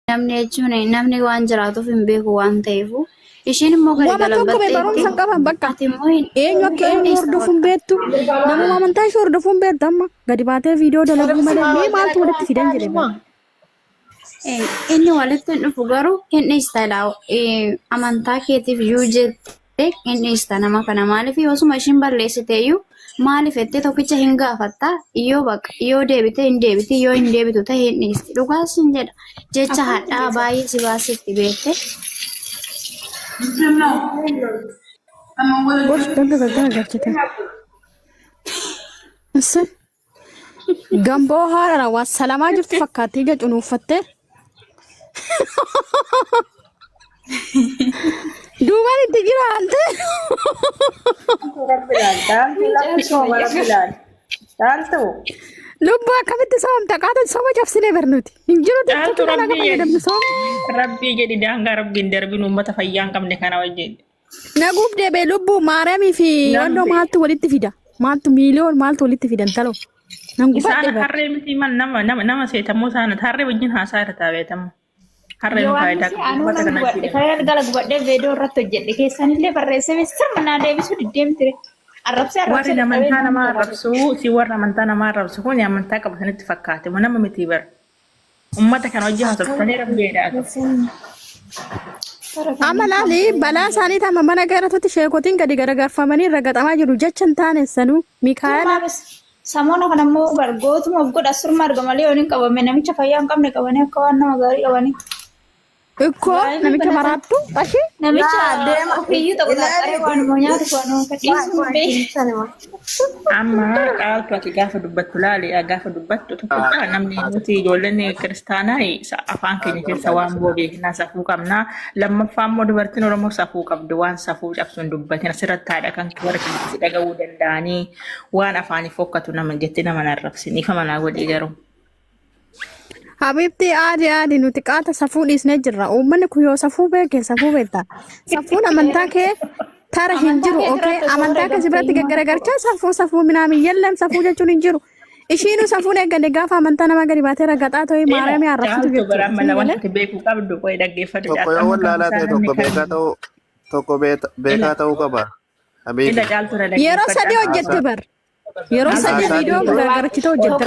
namni jechuun namni waan jiraatuuf hin beeku waan ta'eefu ishiin immoo gadi galabattee barumsa qaban bakka eenyu akka eenyu hordofuun beektu nama amantaa ishee hordofuun beektu amma gadi baatee viidiyoo dalaguu malee mee maaltu walitti fidan jedhe inni walitti hin dhufu garuu hin dhiista amantaa keetiif iyyuu jettee hin dhiista nama kana maaliif yoosuma ishiin balleessiteeyyuu maaliif jettee tokkicha hin gaafatta yoo deebite hin deebiti yoo hin deebitu ta'e hin dhiisti dhugaas hin jedha jecha hadhaa baay'ee si baasitti beekte. Boş dönde kadar gerçekten. Nasıl? Gambo harara wassalama jirtu fakkaatti gacuun uffatte. Duuban itti jira ante. Lubbu akkamitti soomta qaatan sooma cabsine barnuti. Injiru Caaltu rabbii jedhi daangaa rabbiin darbin uummata fayyaa hin qabne kana wajjin. Naguuf deebee lubbu Maariyaamii fi wannoo maaltu walitti fida? Maaltu miiliyoon maaltu walitti fidan taloo? Isaan harree miti nama seetamuu isaan harree wajjin haasaa irra taabeetamu. Harree nu faayidaa qabu uummata kana jedhe. Fayyaa gala gubadhee viidiyoo irratti hojjedhe keessanillee barreessee sirna naa deebisuu diddeemtire. Warri amantaa namaa arrabsu si warra amantaa namaa arrabsu kun amantaa qabu sanitti fakkaate nama miti bara. Uummata kana hojii haasoftanii rabbeedha. Amma laali balaa isaanii tama mana garatatti sheekotiin gadi garagarfamanii ragaxamaa jiru jechan taane sanuu Mikaayila. Samoona kana immoo gargootuma of godha surma argamalee yoon hin qabame namicha fayyaa hin qabne qabanii akka waan nama gaarii qabanii. Ikko namicha maraattu qashi namicha deema ofiiyyuu tokko taa'ee waan nyaatu waan kadhiisuu beeku. Amma caaltu ati gaafa dubbattu laali gaafa dubbattu tokkodha namni nuti ijoolleen kiristaanaa afaan keenya keessa waan beeknaa safuu qabnaa lammaffaa immoo dubartiin Oromoo safuu qabdu waan safuu cabsuun dubbatin asirratti haadha kan warra keessatti dhaga'uu danda'anii waan afaanii fokkatu nama jettee nama narrabsini ifa manaa godhee garuu. Habibti aadi nuti qaata safuu dhiisnee jirra. Uummanni kun yoo safuu beeke safuu beekta. Safuun amantaa kee tara hin jiru. Okay, amantaa kee biratti gaggaragalchaa safuu minaamin yellam safuu jechuun hin jiru. Ishiinu safuun eeggate gaafa amantaa nama gadi baatee ragaxaa ta'e Maariyaamii arrabsitu jechuudha. Bara wanti beekuu qabdu qoy dhaggeeffatu tokko yoo wallaalaa ta'e tokko beekaa ta'uu qaba. Yeroo sadii hojjette bar. Yeroo sadii viidiyoo gargaarachitoo hojjette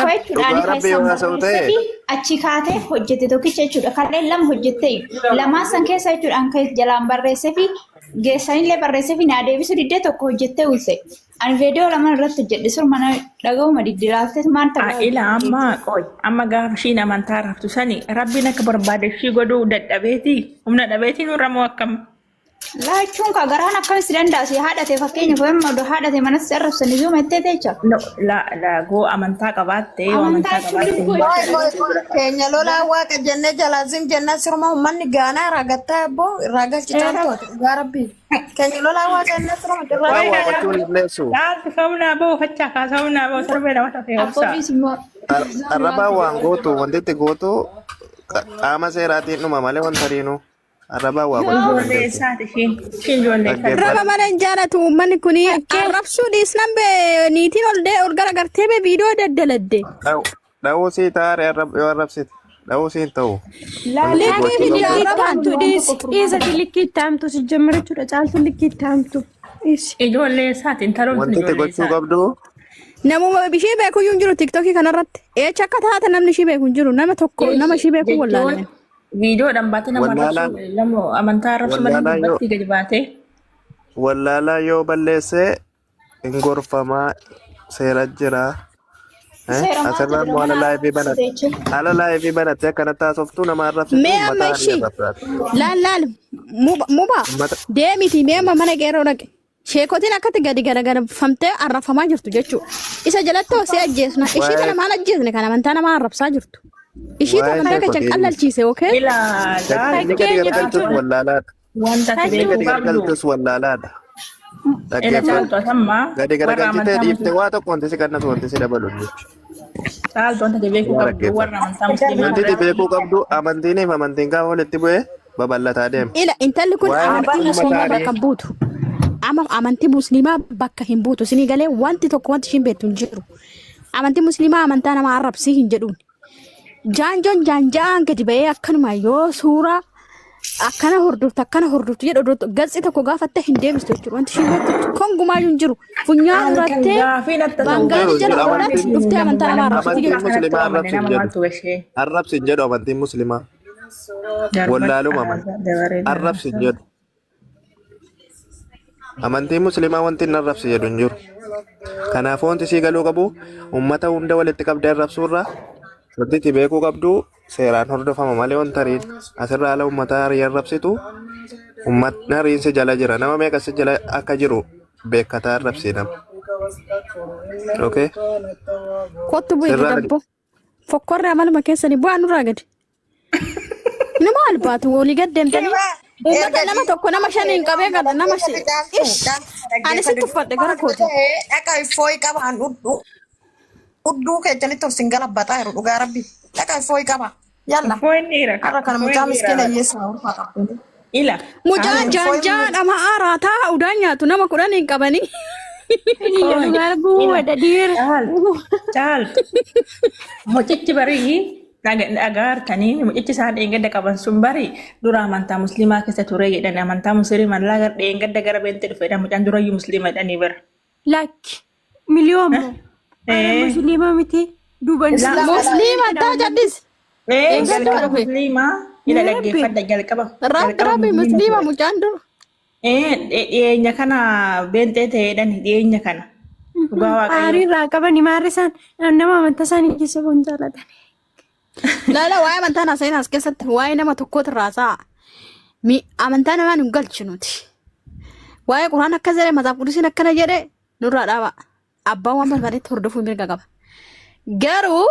achi kaatee hojjette tokkicha jechuudha. Kanneen lama hojjette lamaan san keessa jechuudhaan kan jalaan barreessee fi geessanillee barreessee fi naa deebisuu diddee tokko hojjettee ulse. Ani viidiyoo lama irratti hojjedhe sur mana dhaga'uma diddiraaftee maal ta'a? Ila amma gaafa ishiin amantaa raftu sani rabbiin akka barbaade ishii godhuu dadhabeeti humna dhabeetiin nurra moo akkam? Laachuun ka garaan akkamis dandaasi haadhate fakkeenyaaf yoo haadhate manas arrabsanii yoo mettee teecha. Goo amantaa qabaatte amantaa qabaatte. Keenya lolaa waaqa jennee jalaasim jennaa sirma uummanni gaanaa raagattaa abboo raagalchitaan to'atu dhugaa rabbii. Keenya lolaa waaqa jennee sirma dirraa waaqachuun ibleessu. Laalti saunaa boo fachaa kaasaunaa boo sarbee nama tafee obsaa. Arrabaa waan gootu wanti itti gootu qaama seeraatiin dhuma malee wanta riinu. Arrabaa waa Raba mana jaalatu uummanni kun arrabsuu dhiisnan niitiin ol garagartee viidiyoo daddaladde. Dhawuu sii taare yoo arrabsite dhawuu siin ta'u. Laalee viidiyoo arrabaantu dhiisati likkiitti hamtu si jammarachuudha caaltu likkiitti hamtu. Ijoollee isaatiin taroon wanti itti gochuu qabdu. Namuma ishee beekuyyuu hin jiru tiktokii kanarratti. Eecha akka taate namni ishee beeku hin jiru nama tokko nama ishee beeku wallaalee. Video dan batin nama rasul lamu amantaa rasul mana batti gadi baate wallala yo balleesse ingorfama seera jira asirra wala live banate kana taasoftu nama arrabsitu laal muba deemiti meema mana geeroo dhaqe sheekotiin akkatti gadi famtee arrafamaa jirtu jechuudha isa jalatti osoo ajjeesna ishii kana maal ajjeesne kana amantaa nama arrabsaa jirtu. Ishii tokko akka calqallal chiise okay? Wanta galtus wallaalaadha. Gadi garagalchitee dhiiftee waa tokko wanti si kannatu wanti si dabaluun wanti beekuu qabdu amantiiniif amantiin gaafa walitti bu'ee babal'ataa deema. Intalli kun amantii musliimaa bakka buutu. Amantii musliimaa bakka hin buutu. Isinii galee wanti tokko wanti ishiin beektu hin jiru. Amantii musliimaa amantaa nama arrabsii hin jedhuun. Jaanjoon jaanjaan gadi ba'ee akkanuma yoo suuraa akkana hordoftu jedhu galsi tokko gaafatte hin deebistu jechuudha. Wanti isheen kun gumaayyuu hin jiru. Funyaan urattee bangaan jala godhatti dhuftee amantaa namaa arrabsiti. Arrabsin jedhu amantiin muslimaa. Wallaaluma arrabsin jedhu. Amantiin muslimaa wanti hin arrabsi jedhu hin jiru. Kanaafuu wanti sii galuu qabu uummata hunda walitti qabdee arrabsuurraa sirriitti beekuu qabdu. Seeraan hordofama malee wanta ariin asirraa ala uummata arii arrabsitu uummatni ariinsi jala jira nama meeqas jala akka jiru beekataa arrabsii nama. Okay. Kottu bu'ee dabbo fokkorri amaluma keessanii bu'aa nurraa gadi. Nama albaatu walii gad deemtanii uummata nama tokko nama shaniin qabee gada nama ani sitti uffadhe gara kooti. Dhaqa ifooyi qabaan udduu keechanitti of singala bataa jiru dhugaa rabbi. Dhaqa ifooyi qaba. Yalla. Har'a kana mucaa miskiina hiyyeessaa urfaa qabdu. Ila. Mucaan jaanjaan ama araataa udaan nyaatu nama 10 hin qabanii. Caal. Mucichi barii agartanii mucichi isaan dheengadda qaban sun barii dura amantaa musliimaa keessa ture jedhan amantaa musliimaa lagar dheengadda gara beente dhufedha mucaan durayyuu musliima jedhanii bara. Lakki miliyooma musliima miti duuban musliima taa jaddis. Dheengadda musliimaa ila dhaggeeffadha jalqaba. Rabbi musliima mucaan dura. Dhiyeenya kana beentee ta'edhani dhiyeenya kana. Dhugaa waaqayyo. Aariirraa qabani maarrisaan nama amantaa isaanii keessa boon jaalatan. Lala waa'ee amantaa naasanii as keessatti waa'ee nama tokkooti raasaa. Amantaa namaan hin galchinuti. Waa'ee quraan akka jedhe mataaf qudisiin akkana jedhe nurraa dhaaba. Abbaan waan barbaadetti hordofuu mirga qaba. Garuu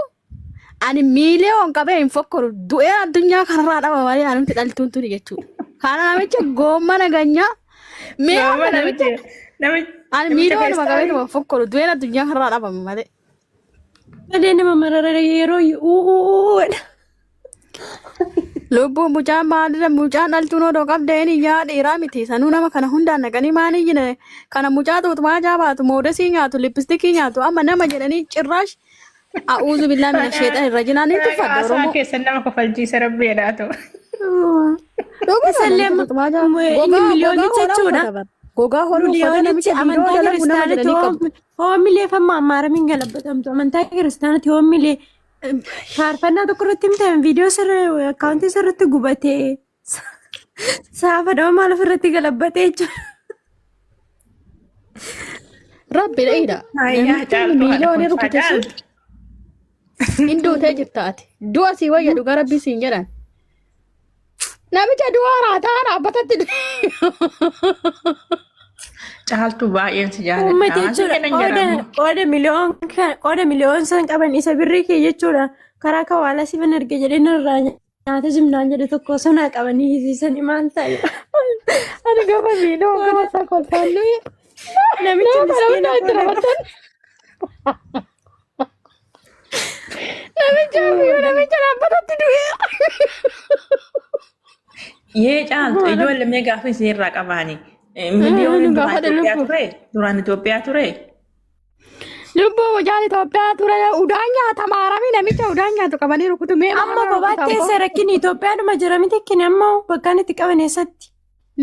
ani miiliyoon qabee hin fokkoru du'ee addunyaa kanarraa dhaba malee anumti dhaltuun tuni jechuudha. Kana namicha goomma naganyaa mi'a namicha ani miiliyoon qabee nama fokkoru du'ee addunyaa kanarraa dhaba malee. Malee nama marara yeroo Lubbuun mucaan maalidha mucaan dhaltuun odoo qabdeeni yaa dhiiraa miti sanuu nama kana hundaan naqanii maanii jine kana mucaa tuutumaa jaabaatu moodesii nyaatu lippistikii nyaatu amma nama jedhanii cirraash a'uuzu billaa mina sheexan irra jinaanii tuffadha Oromoo. Asaan keessan nama kofalchiisa rabbeedhaa ta'u. Isallee inni miliyoonicha jechuudha. Gogaa holuu uffata namicha amantaa kiristaanatti hoomilee famma ammaaramiin galabbatamtu amantaa kiristaanatti hoomilee faarfannaa tokko irratti himtame viidiyoo sirrii akkaawuntii sirriitti gubatee saafa dhama maal ofirratti galabbatee jechuudha. Rabbi dheedha. Miiliyoonii rukute sun hin duutee jirtaati. Du'a sii wayya dhugaa rabbii siin jedhan. Namicha du'a raataa dhaabbatatti Caaltuu baay'een si jaalladha. Uummata jechuudha qooda miliyoon san qaban isa birrii kee jechuudha karaa kawaalaa siifan arge jedhee narraa nyaata jimnaan jedhe tokko sanaa qabanii hisiisanii maal ta'e. Ani gama miiliyoon gama isaa kolfaallu namichi miskiina itti rabbatan. Namicha dhaabbatatti du'e. Yee caaltu ijoollee mee gaafa isin irraa qabaani. Miliyoonni duraan Itoophiyaa ture. Lubbuu mucaan Itoophiyaa ture udaan nyaata maaramii namicha udaan nyaatu qabanii rukutu mee amma kophaatti eessa rakkini Itoophiyaadhuma jira miti kini amma bakkaan itti qaban eessatti.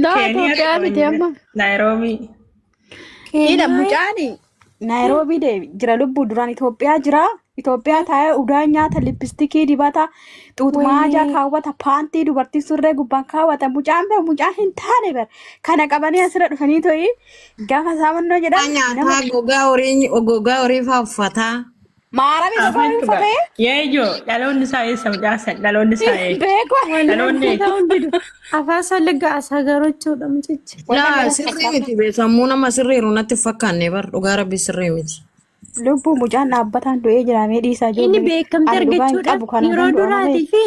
Laa Itoophiyaa miti amma. Naayiroobii. Hidha mucaani Naayiroobii jira lubbuu duraan Itoophiyaa jira. Itoophiyaa taa'ee udaan nyaata lippistikii dibata xuuxmaajaa kaawwata paantii dubartii surree gubbaan kaawwata mucaan hin taane bar kana qabanii asirra dhufanii to'i gaafa saamannoo jedhan Nyaata gogaa horii fa'aa uffataa. maaramii safaa hin uffatee Yeeyyoo dhaloonni isaa eessa mucaasan dhaloonni isaa eessa. beekwa Dhaloonni afaan salligaa asaa garochuudha mucichi. Laa sirrii miti beekamuu nama sirriiru natti fakkaanne bar dhugaa rabbi sirrii miti. lubbuu mucaan dhaabbataan du'ee jiraamee dhiisaa jiru. Inni beekamte argachuudhaaf yeroo duraatii fi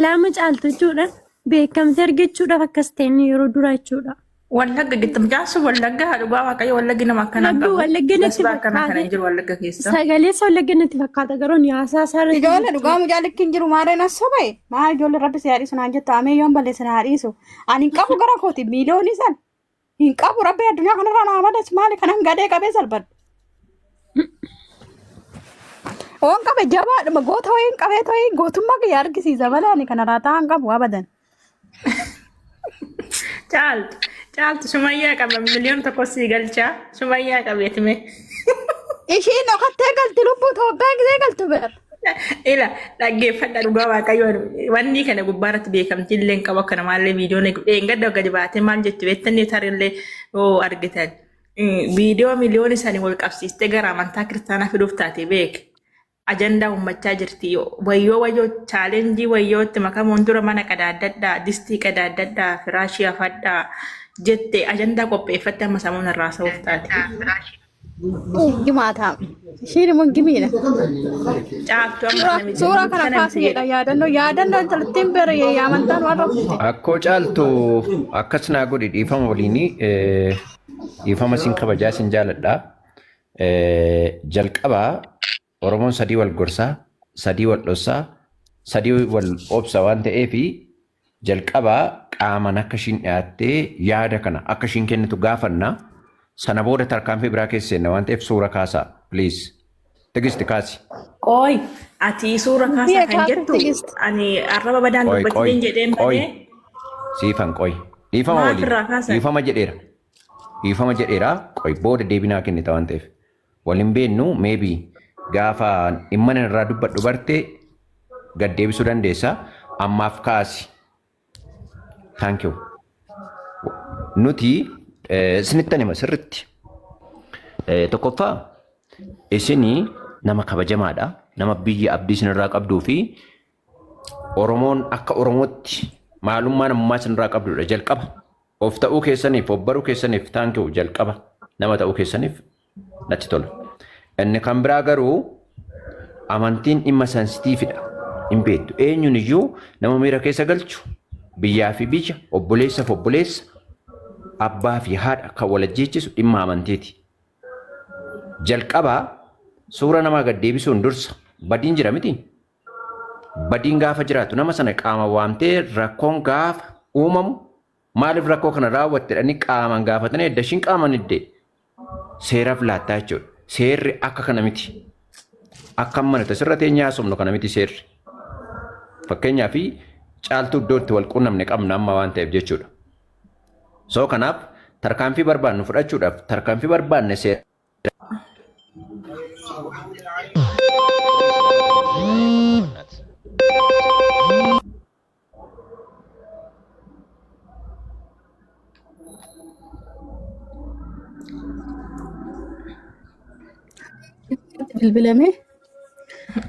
lama caaltu jechuudha. Beekamte argachuudhaaf akkas ta'e yeroo duraa jechuudha. Wallagga giddam jaarsu wallagga dhugaa waaqayyo wallaggi nama akkanaa qabu. Wallagga natti akkana kana jiru wallagga keessa. Sagaleessa wallagga natti fakkaata garuu haasaa sarara. Ijoollee dhugaa mucaa likkiin jiru maareen asobee maal ijoollee rabbi si haadhiisu naan jettu amee yoon balleessa na haadhiisu ani hin qabu gara kooti miiliyoonii san hin qabu rabbi addunyaa kanarraa naa madas maali kanan gadee qabee salphadhu. Oon qabe jabaadhuma goota wayiin qabee ta'ee gootummaa kiyya argisiisa malee ani kana raataa hin qabu abadan. Caaltu Sumayyaa qaba miliyoona tokko sii galchaa Sumayyaa qabeetime. Ishiin dhokattee galti lubbuu Itoophiyaa gisee galtu beera. Ila dhaggeeffadha dhugaa waaqayyoon wanni kana gubbaarratti beekamtii illee qabu akka namaallee viidiyoon gadda gadi baatee maal jettu beektanii tarillee argitan. Viidiyoo miliyoona isaanii wal qabsiistee gara amantaa kiristaanaa fiduuf taate beek. Ajandaa ummachaa jirti wayyoo chaalenjii wayyootti makamuun dura mana qadaadadhaa distii qadaadadhaa firaashii afadhaa jette ajandaa qopheeffatte amma samuun irraa sa'uuf taate. Gimaata. Ishiin immoo gimiidha. Caabtu amma Suuraa kana kaasiidha yaadannoo intalattiin bere amantaan waan rakkate. Akkoo caaltu akkas naa godhi dhiifama waliini dhiifama sin kabajaa sin jaaladha. Jalqabaa Oromoon sadii wal gorsaa, sadii wal dhossaa, sadii wal obsa waan ta'eefi jalqabaa qaaman akka ishiin dhiyaattee yaada kana akka ishiin kennitu gaafanna. Sana booda tarkaanfii biraa keesseenna waan ta'eef suura kaasaa please. Tigisti kaasi. Qooy ati suura kaasaa kan jettu ani arraba badaan dubbatiin jedheen badee. Siifan qooy. Dhiifama waliin. Dhiifama jedheera. Dhiifama jedheera qooy booda deebinaa kennita waan ta'eef. Waliin beennu maybe gaafa dhimma irraa dubbadhu bartee gad deebisuu dandeessa. Ammaaf kaasi. Thank you. Nuti isinitti anima sirriitti. Tokkoffaa isinii nama kabajamaadha. Nama biyya abdii isinirraa qabduu fi Oromoon akka Oromootti maalummaa namummaa isinirraa qabdudha jalqaba. Of ta'uu keessaniif, of baruu keessaniif thank you jalqaba. Nama ta'uu keessaniif natti tola. Inni kan biraa garuu amantiin dhimma sensitiifidha. Hin beektu. Eenyuun iyyuu nama miira keessa galchu biyyaa fi biyya obboleessaaf obboleessa abbaa fi haadha kan wal ajjeechisu dhimma amantiiti. Jalqabaa suura namaa gad deebisuun dursa badiin jira miti. Badiin gaafa jiraatu nama sana qaama waamtee rakkoon gaafa uumamu maaliif rakkoo kana raawwatte jedhanii qaamaan gaafatanii edda ishiin qaaman iddee seeraaf laattaa jechuudha. Seerri akka kana miti. Akka mana tasirra teenyaa haasofnu kana miti seerri. Fakkeenyaaf caaltuu iddoo itti wal quunnamne qabna amma waan ta'eef jechuudha. So kanaaf tarkaanfii barbaannu fudhachuudhaaf tarkaanfii barbaanne seera. Bilbilame.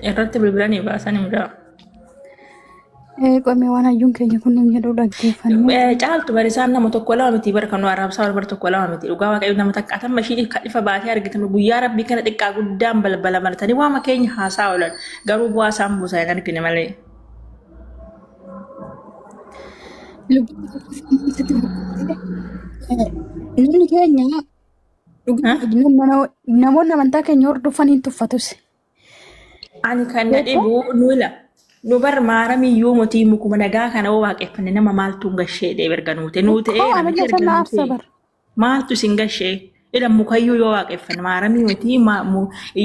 Irratti bilbilanii baasan hin jiru. Qomee waan hayyuun keenya kun nama jedhu dhaggeeffannu. Caaltu barisaan nama tokko lama miti bara kan arabsaa wal bara tokko lama miti dhugaa waaqayyo nama takka atamma ishii kadhifa baatee argitan guyyaa rabbii kana xiqqaa guddaan balbala maratanii waama keenya haasaa oolan garuu bu'aa isaan buusaa hin argine malee. Namni keenya namoonni amantaa keenya hordofan hin tuffatus. Ani kan na dhibu nuula. Nu bar maaramiyyuu mootii mukuma nagaa kana waaqeffanne nama maaltu gashee deeberga nuute nuute maaltu sin gashee ila mukayyuu yoo waaqeffanne maaramii mootii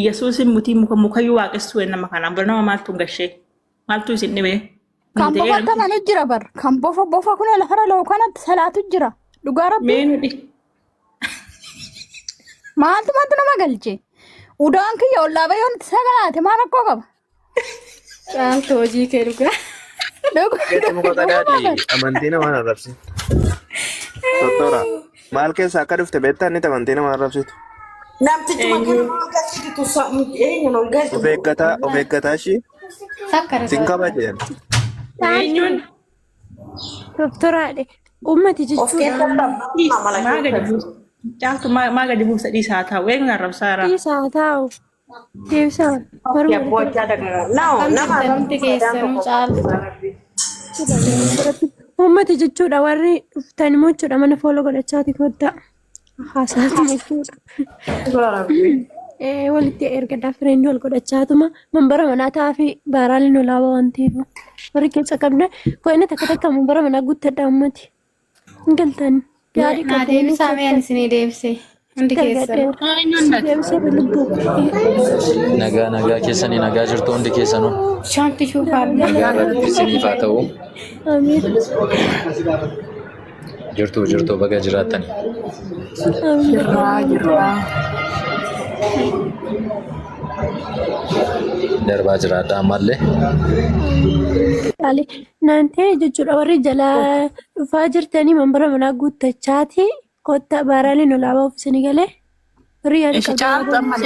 Yesuusin mootii mukayyuu waaqessu nama kana bal nama maaltu gashee maaltu isin dhibee. Kan bofa kana jira bar kan bofa kun lafara loo kanatti salaatu jira dhugaa rabbi. Meenudi. Maaltu nama galche udaan kiyya ollaa bayoon sagalaate maal akkoo qaba. Caaltu hojii kee dhugaa. Keessi muka qadaadhi amantii namaan arrabsitu. Dottora maal keessa akka dhufte beektaa inni amantii namaan arrabsitu. Namtichi makiinaa galchitu eenyuun ol galchu. Of eeggataa ishii. Sin kabaje jedhan. Eenyuun. Doktoraadhe ummati jechuudha. Caaltu maa gadi buusa dhiisaa taa'u eenyuun arrabsaara. Dhiisaa taa'u. Deebisaa. Ummati jechuudha warri dhuftan immoo jechuudha mana fooloo godhachaati koddaa haasaatu jechuudha. Walitti ergadaa fireendii wal godhachaatuma manbara manaa taa'aa baaraaleen olaabaa waan ta'eef warri keessa qabna qo'inna takka takka manbara manaa guuttadha ummati hin galtan. Deebisaa mee ani isinii deebise. Hundi keessan. Deebisee lubbuu. Nagaa keessanii nagaa jirtu hundi keessanuu. Shanti shuufaan. Nagaa isiniif haa ta'u. Amiin. Jirtu baga jiraattanii. Jirraa. Darbaa jiraadha ammallee. Naantee jechuudha warri jalaa dhufaa jirtanii manbara manaa guuttachaati kotta baaraaleen olaabaa ofiisanii galee Ishi caaltu amma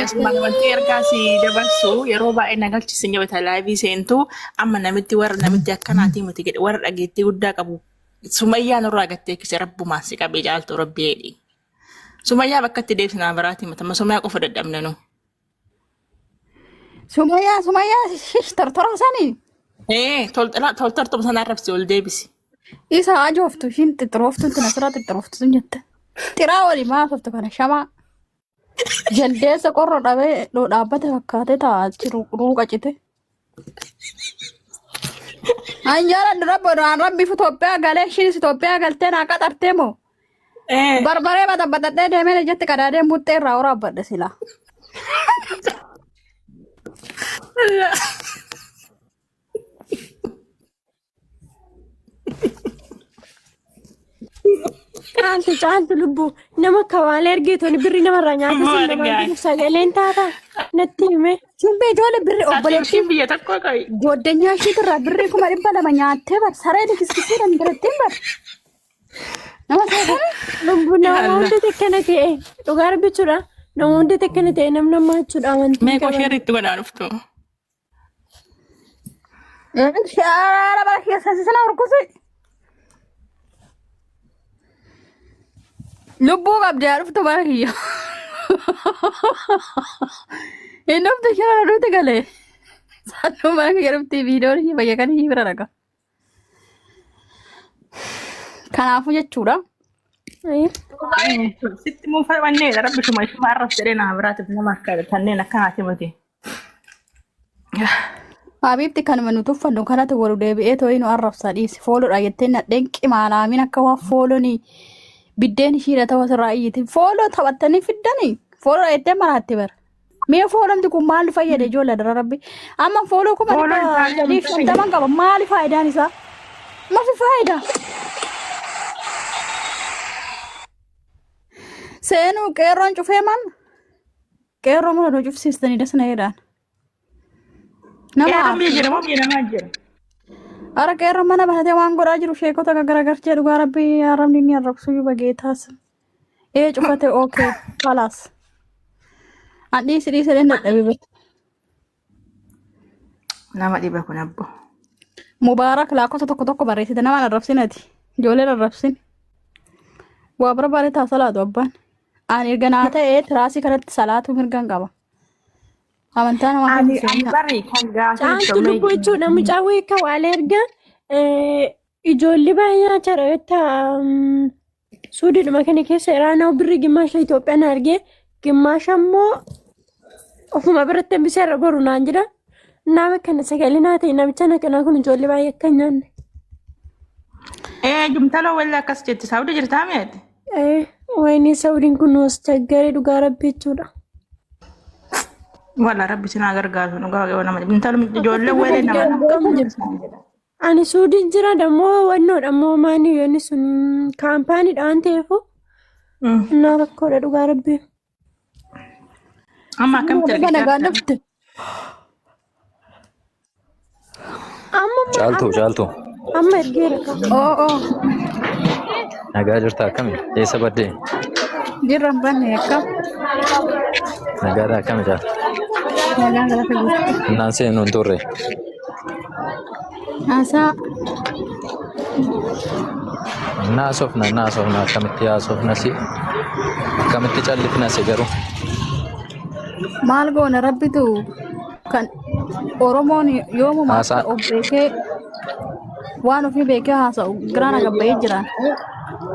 wanti ergaa si dabarsu yeroo baay'ee nagalchisin jabata laayivii seentu amma namitti akkanaatii miti jedhe warra dhageettii guddaa qabu. Sumayyaan irraa gattee kise rabbumaan si qabee caaltu rabbeedhi. Sumayyaa bakka itti deebisnaa biraatii matama sumayyaa qofa dadhabne nu. Sumayyaa tortora sanii. Toltortuma sana arrabsi ol deebisi. Isa ajooftu ishiin xixirooftu intina asirraa xixirooftu sun jette. Xiraa walii maasoftu kana shamaa. Jaldeessa qorra dhabee dhaabbate fakkaatee taa'aa jiru ruuqa cite. Anjaara dirabboodhaan rabbiif Itoophiyaa galee ishiinis Itoophiyaa galtee naa qaxartee moo? Barbaree baxadhee deemee ijatti qadaadee muxxee irraa waraabbadhe sila. Caaltu lubbuu nama kawaalee ergeetoni birri namarraa nyaata sagaleen taata natti hime. Shumbee ijoollee birri obboleettiin biyya tokko qabi. Goddanyaa ishiitirraa birri 200 nyaattee bar saree dikiskisiidhaan birattiin bar. Nama seetaa lubbuu nama hundi tekkana ta'e dhugaa rabbichuudha. Nama hundi tekkana ta'e namni ammaa jechuudha wanti. Mee qoshee itti godhaa dhuftu. Shaara bara keessa sisina urkusi. Lubbuu qabdee dhuftu bara kiyya. Inni dhuftu shira dhufti galee. Saanuu bara kiyya dhufti viidiyoon ishii fayyakanii ishii bira dhaqa. Kanaafuu jechuudha. Sitti muufaa wannee rabbi shuma arrabs jedhee nama biraatiif nama akka kanneen akkanaati miti. Habiibti kanuma nuti uffannu kanatti wal deebi'ee tooyi nu arrabsaa dhiisi. Fooloodha jettee nadheen qimaalaamin akka waan foolonii biddeen ishiidha ta'uu asirraa iyyiti. Fooloo taphattanii fiddanii. Fooloodha jettee maraatti bara. Mee foolomti kun maal fayyada ijoollee dara rabbi? Amma fooloo kuma dhibba 50 qaba. Maali faayidaan isaa? Mafi faayidaa? Seenuu qeerroon cufee man? Qeerroo mana nu cufsiistanii dasna jedhaan. Ara qeerroo mana banatee waan godhaa jiru sheekota garagarchee dhugaa rabbii haramni inni arrabsuu bageetaas. Cufate okay kalaas. Dhiisi dadhabee. Nama dhiba kun abbo. Mubaarak laakota tokko barreessite nama arrabsinati. Ijoolleen arrabsin. Waa barbaade taa salaatu abbaan. Ani erganaa ta'ee tiraasii kanatti salaatu mirgan qaba. Amantaan nama kan caaltu lubbuu jechuudha mucaa weekka waan erga ijoollee baay'ee chara'eetta suudiidhuma kana keessa iraanaa birri gimmaasha Itoophiyaan argee gimmaasha immoo ofuma biratti hambisee irra goru naan jira nama kana sagalinaa ta'e namicha nakana kun ijoollee baay'ee akka nyaanne. Jumtaloo walii akkas jetti saawudii jirtaa meeti? Wayini saawudiin kun nuus chaggaree dhugaa rabbi jechuudha. Wala rabbi sinaa gargaaru dhugaa yoo nama jumtaloo ijoollee walii nama. Ani suudiin jira dammoo wannoodha ammoo maanii yoonni sun kaampaaniidha waan ta'eefu naa rakkoodha dhugaa rabbi. Amma akkamitti argite? Caaltu. Amma ergeera qaba. Nagaa jirta akkami? Eessa baddee? Jirra banne akkam. Nagaadha akkami jaalta? Nagaan galata guutuu. Naan seenuun turre. Haasaa. Naasofna akkamitti haasofnasi? Akkamitti callifnasi garuu? Maal goona rabbitu kan Oromoon yoomuma beekee waan ofii beekee haasa'u giraan agabbayee jiran.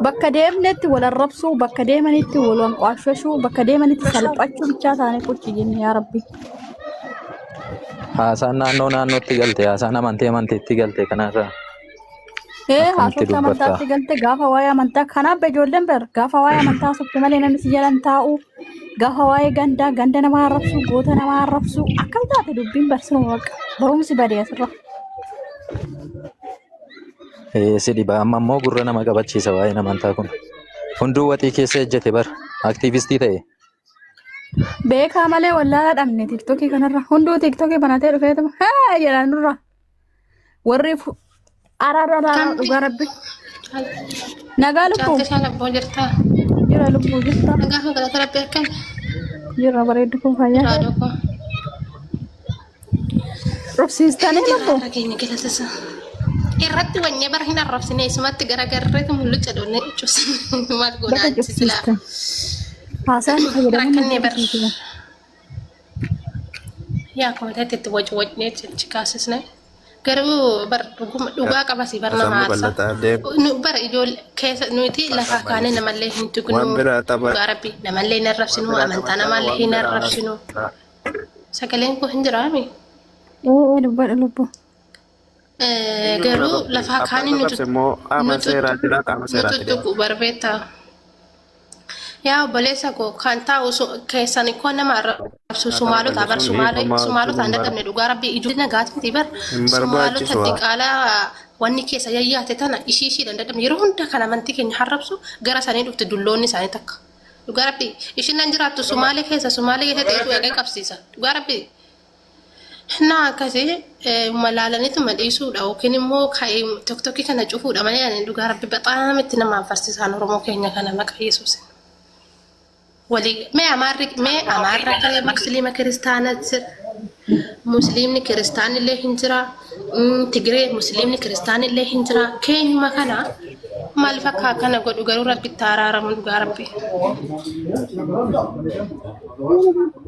Bakka deemnetti wal arrabsuu, bakka deemanitti wal wanqaashashuu, bakka deemanitti salphachuu bichaa isaanii quchi jenne yaa rabbi. Haasaan naannootti galte, haasaan amanteetti galte kanarraa. haasofta amantaatti galte gaafa waa'ee amantaa kanaaf ijoolleen ber gaafa waa'ee amantaa haasofte malee namni si jalan taa'u gaafa waa'ee ganda namaa arrabsu goota namaa arrabsu akkam taate dubbiin barsiifama baqa barumsi badee asirra. Si dhiba amma immoo gurra nama qabachiisa waa'een amantaa kun. Hunduu waxii keessa ejjete bar aktiivistii ta'e. Beekaa malee wallaala dhabne tiktokii kanarra hunduu tiktokii banatee dhufeetuma haa jedhan nurra warri araara dhugaa rabbi nagaa lubbuu jira lubbuu jirta jira bareeddu kun fayyaa rubsiistanii lubbuu irratti wanyee bara hin arrabsine isumatti garagarreetu mul'ucha dhoonne jechuus maal godhaa jira haasaan rakkanne bar yaa kometeetti itti wajwajnee jechi kaasisne garuu bar dhugaa qabasi bar nama aarsa nu bar ijoollee keessa nuti lafa kaane namallee hin tuqnu dhugaa rabbi namallee hin arrabsinu amantaa namallee hin arrabsinu sagaleen koo hin jiraami dubbadha lubbuu garuu lafa kaane nutu barbeetta yaa obboleessa koo kan taa'u keessan koo nama arrabsu sumaalota bar sumaalota hin dadhabne dhugaa rabbi ijoollee nagaatti bar sumaalota xiqqaalaa wanni keessa yayyaate tana ishii dandadhabne yeroo hunda kan amantii keenya harrabsu gara isaanii dhufte dulloonni isaanii takka dhugaa rabbi ishiin nan jiraattu sumaalee keessa ta'etu eegee qabsiisa dhugaa rabbi naa akkasii malaalaniitu madhiisuudha yookiin immoo ka'ee tokkokkii kana cufuudha malee dhugaa rabbi baxaama itti nama afarsiisaan oromoo keenya kana maqaa yesuus. ما أمارك مسلم كريستان مسلم كريستان اللي هنجرا تجري مسلم كريستان اللي هنجرا كين ما كنا ما الفكها كنا قد أقولوا ربي تارا من ربي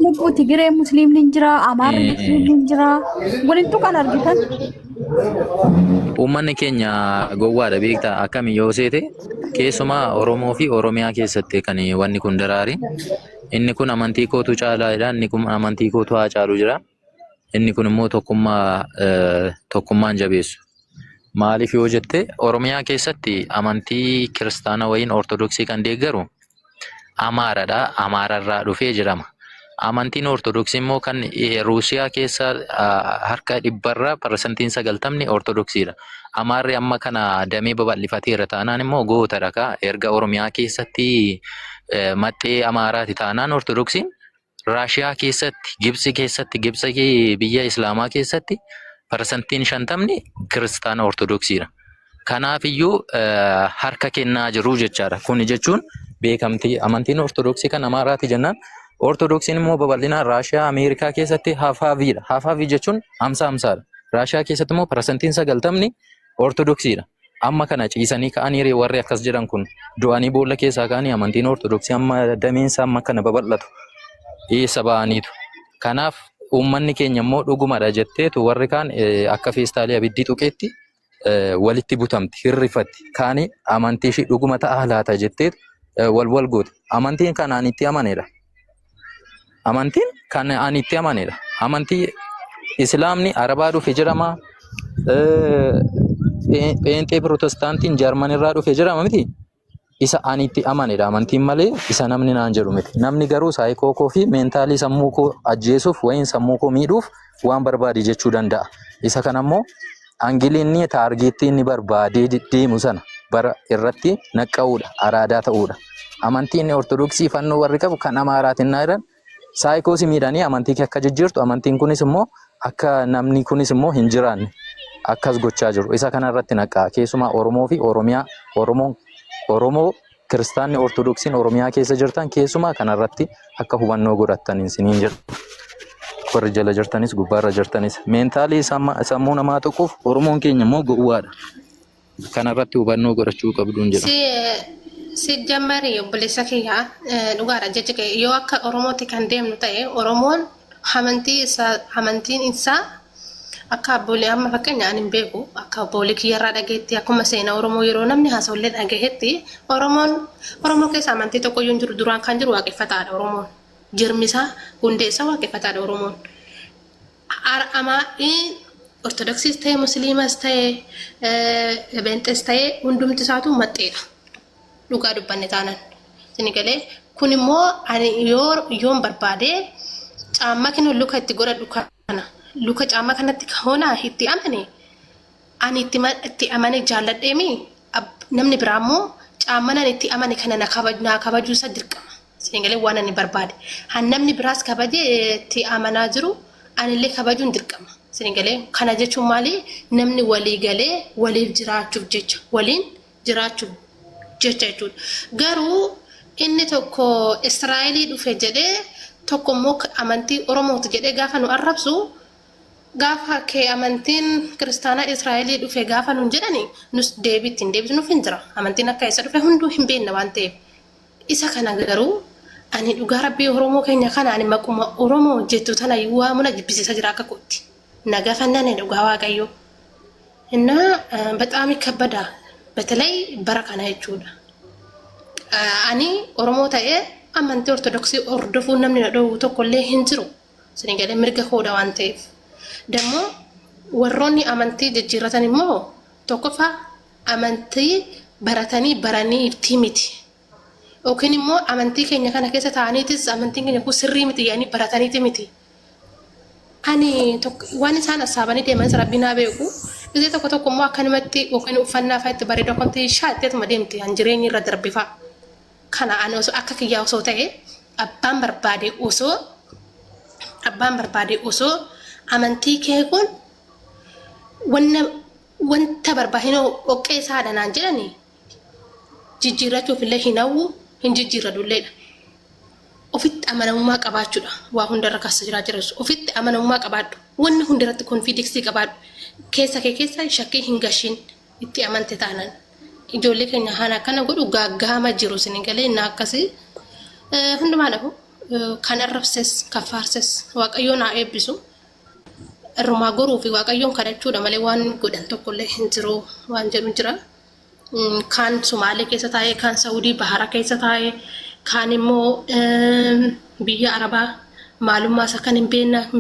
لبو تجري مسلم هنجرا أمار مسلم هنجرا ولين تو كان أرجعان Uummanni keenya gowwaadha beektaa akkami yoo seete keessumaa Oromoo fi Oromiyaa keessatti kan wanni kun daraare inni kun amantii kootu caalaadha inni kun amantii kootu haa caalu jira inni kun immoo tokkummaan jabeessu maaliif yoo jette Oromiyaa keessatti amantii kiristaana wayin ortodoksii kan deeggaru Amaaradha Amaararraa dhufee jirama. Amantiin ortodoksii immoo kan Ruusiyaa keessa harka 100% ortodoksiidha. Amaarri amma kana damee babal'ifateera taanaan immoo gootadha ka erga Oromiyaa keessatti maxxee Amaaraati taanaan ortodoksiin Raashiyaa keessatti Gibsi biyya Islaamaa keessatti 50% kiristaana ortodoksiidha. Kanaaf iyyuu harka kennaa jiru jechaadha. Kun jechuun beekamtii amantiin ortodoksii kan Amaaraati jennaan ortodoksiin immoo babal'inaan Raashiyaa Ameerikaa keessatti hafaaviidha. Hafaavii jechuun 50-50dha. Raashiyaa keessatti immoo 90% ortodoksiidha. Amma kana ciisanii ka'anii warri akkas jedhan kun du'anii boolla keessaa ka'anii amantiin ortodoksii amma dameensa amma kana babal'atu eessa ba'aniitu. Kanaaf uummanni keenya immoo dhugumadha jetteetu warri kaan akka feestaalii abiddii tuqeetti walitti butamti hirrifatti kaanii amantii ishii dhuguma ta'a laata jetteetu wal goote. Amantiin kanaan itti amaneedha. Amantiin kan ani itti amanedha. Amantii Islaamni Arabaa dhufe jedhama. Pheenxee Pirotestaantiin Jarman irraa dhufe jedhama miti. Isa ani itti amanedha. Amantiin malee isa namni naan jedhu miti. Namni garuu saayikookoo fi meentaalii sammuu koo ajjeesuuf wayin sammuu koo miidhuuf waan barbaade jechuu danda'a. Isa kanammoo angiliinni taargeettii inni barbaadee deemu sana bara irratti naqqa'uudha. Araadaa ta'uudha. Amantiin ortodoksii fannoo warri qabu kan Amaaraatiin naa jedhan saayikoosi miidhanii amantii akka jijjiirtu amantiin kunis immoo akka namni kunis immoo hin jiraanne akkas gochaa jiru. Isa kanarratti naqqaa keessumaa Oromoo fi Oromiyaa Oromoo kiristaanni ortodoksiin Oromiyaa keessa jirtan keessumaa kanarratti akka hubannoo godhattan isiniin jedhu. Warri jala jirtanis gubbaarra jirtanis meentaalii sammuu namaa tuquuf Oromoon keenya immoo gowwaadha. Kanarratti hubannoo godhachuu qabduun jedha. Si jammari obboleessa kiyyaa dhugaadha jechuudha yoo akka Oromootti kan deemnu ta'e Oromoon amantiin isaa akka abboolii amma fakkeenya ani hin beeku akka abboolii kiyyarraa dhageetti akkuma seenaa Oromoo yeroo namni haasawullee dhageetti Oromoo keessa amantii tokko yoo jiru duraan kan jiru waaqeffataadha Oromoon jirmisaa hundeessaa waaqeffataadha Oromoon. ortodoksiis ta'e musliimas ta'e beenxes ta'e hundumti isaatu maxxeedha. Dhugaa dubbanne taanan. Isin galee kun immoo ani yoon barbaade caammaa kana luka itti godhadhu kana luka caammaa kanatti hoona itti amane ani itti amane jaalladheemi namni biraa immoo caammaa nan itti amane kana na kabajuu isa dirqama. Isin galee waan ani barbaade han namni biraas kabajee itti amanaa jiru anillee kabajuun dirqama. Isin galee kana jechuun maali namni walii galee waliif jiraachuuf jecha waliin jiraachuuf jecha jechuudha. Garuu inni tokko Israa'elii dhufe jedhee tokko immoo amantii Oromooti jedhee gaafa nu arrabsu gaafa kee amantiin kiristaanaa Israa'elii dhufe gaafa nu jedhani nus deebittiin deebitu nuuf hin jira. Amantiin akka isa dhufe hunduu hin beekna waan ta'eef. Isa kana garuu ani dhugaa rabbii Oromoo keenya kana ani maquma Oromoo jettu tana waamuna jibbisiisa jira akka kootti. Nagaa fannaan dhugaa Waaqayyo. Innaa በጣም ይከበዳል. በተለይ በረካና ይቹዳ አኒ ኦሮሞ ታዬ አመንቴ ኦርቶዶክሲ ኦርዶፉ ነምኒ ነው ተኮሌ ሂንጅሩ ስኒገለ ምርገ ሆዳ ዋንቴፍ ደሞ ወሮኒ አመንቲ ጅጅራተን ሞ ተኮፋ አመንቲ በረተኒ በረኒ ኢፍቲሚቲ ኦኬኒ ሞ አመንቲ ከኛ ከነ ከሰ ታኒትስ አመንቲ ከኛ ኩ ስሪ ሚቲ ያኒ በረተኒ ቲሚቲ አኒ ዋኒ ሳና ሳባኒ ደመን ረቢና ቤቁ Bisa tokko immoo akkanumatti yookaan uffannaa fa'aatti bareeda kan ta'e shaatteetuma deemte kan jireenyi irra darbifa. Kana ani osoo akka kiyyaa osoo ta'e abbaan barbaade osoo amantii kee kun wanta barbaadinoo oqqee isaadha naan jedhani jijjiirrachuuf illee hin hawwu hin jijjiirradulleedha. Ofitti amanamummaa qabaachuudha. Waa hundarra kaasa jiraa jiras ofitti amanamummaa qabaadhu. Wanni hundarratti konfiidiksii qabaadhu. Keessa shakkii hin gashin itti amante taanan ijoollee keenya haana kana godhu gaaggaama jiru isin galee na akkasi hundumaa dhabu kan arrabses kan faarses Waaqayyoon haa eebbisu irrumaa goruu fi Waaqayyoon kadhachuudha malee waan godhan tokkollee hin jiru waan jedhu jira. Kaan Sumaalee keessa taa'ee kaan Saawudii Bahara keessa taa'ee kaan immoo biyya Arabaa maalummaa isa kan hin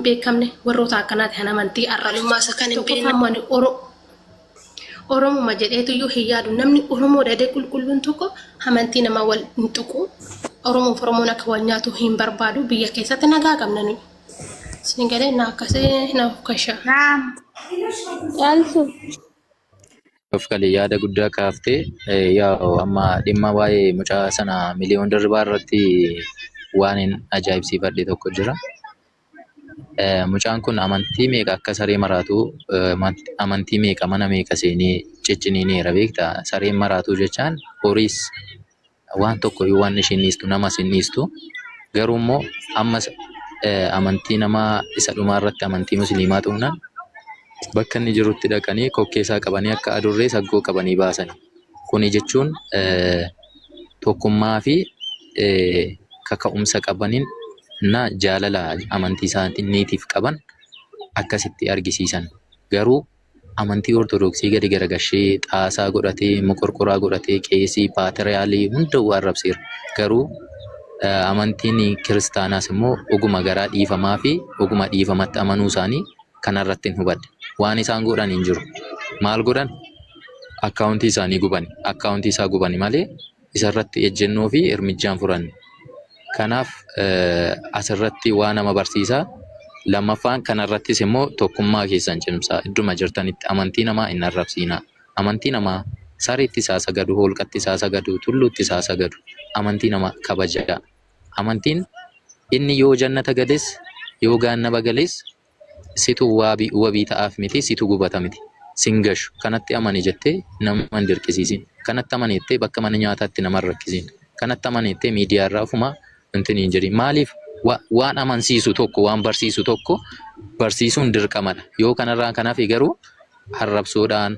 beekamne warroota akkanaati kan amantii arrabummaa isa kan hin beekamne Oromoo jedheetu iyyuu hin yaadu namni Oromoo dhadhee qulqulluun tokko amantii nama wal hin tuqu Oromoon akka wal nyaatu hin barbaadu biyya keessatti nagaa qabna nuyi. Isin galee na akkasii na ukkasha. Caaltu. Of kalee yaada guddaa kaaftee yaa amma dhimma waa'ee mucaa sana miliyoon darbaa irratti waan ajaa'ibsiifadhe tokko jira. Mucaan kun amantii meeqa akka saree maraatu amantii meeqa mana meeqa seenee cicciniineera beekta. Sareen maraatu jechaan horiis waan tokko waan ishiin dhiistu namas hin dhiistu. Garuu immoo ammas amantii namaa isa dhumaa irratti amantii musliimaa ta'uunaan bakka inni jirutti dhaqanii kokkeessaa qabanii akka adurree saggoo qabanii baasani. Kuni jechuun tokkummaa fi kaka'umsa qabaniin na jaalala amantii isaaniitiif qaban akkasitti argisiisan. Garuu amantii ortodoksii gadi garagashee xaasaa godhatee moqorqoraa godhatee qeesii paatiriyaalii hunda arrabseera. Garuu amantiin kiristaanaas immoo oguma garaa dhiifamaa fi oguma dhiifamatti amanuu isaanii kanarratti hin hubadde. Waan isaan godhan hin jiru. Maal godhan? Akkaawuntii isaanii gubani. Akkaawuntii isaa gubani malee isarratti ejjennoo fi hirmijjaan furanne. Kanaaf asirratti waa nama barsiisaa. Lammaffaan kanarrattis immoo tokkummaa keessan cimsaa. Idduma jirtanitti amantii namaa hin arrabsiinaa. Amantii namaa sareetti isaa sagadu, holqatti isaa sagadu, tulluutti isaa sagadu. Amantii namaa kabajaa. Amantiin inni yoo jannata gales yoo gaannaba gales situ wabii ta'aaf miti situ gubata miti. Singashu kanatti amani jettee nama hin dirqisiisin. Kanatti amani jettee bakka mana nyaataatti nama rakkisin. Kanatti amani jettee miidiyaa irraa ofuma intini hin jedhin. Maaliif waan amansiisu tokko waan barsiisu tokko barsiisuun dirqamadha. Yoo kanarraa kanaaf garuu arrabsuudhaan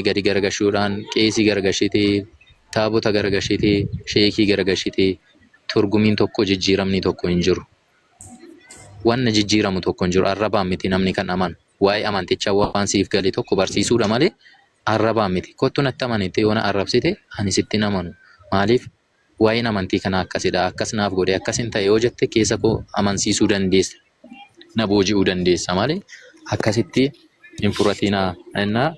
gadi garagashuudhaan qeesii garagashitee taabota garagashitee sheekii garagashitee turgumiin tokko jijjiiramni tokko hin jiru. Wanna jijjiiramu tokko hin jiru. Arrabaan miti namni kan amanu. Waa'ee amantichaa waan siif gale tokko barsiisuudha malee arrabaan miti. Kottu natti amanitee yoo na arrabsite ani sitti hin amanu. Maaliif waa'een amantii kana akkasidha. Akkas naaf godhe akkasin ta'e yoo jette keessa koo amansiisuu dandeessa. Na booji'uu dandeessa malee akkasitti hin furatinaa. Innaa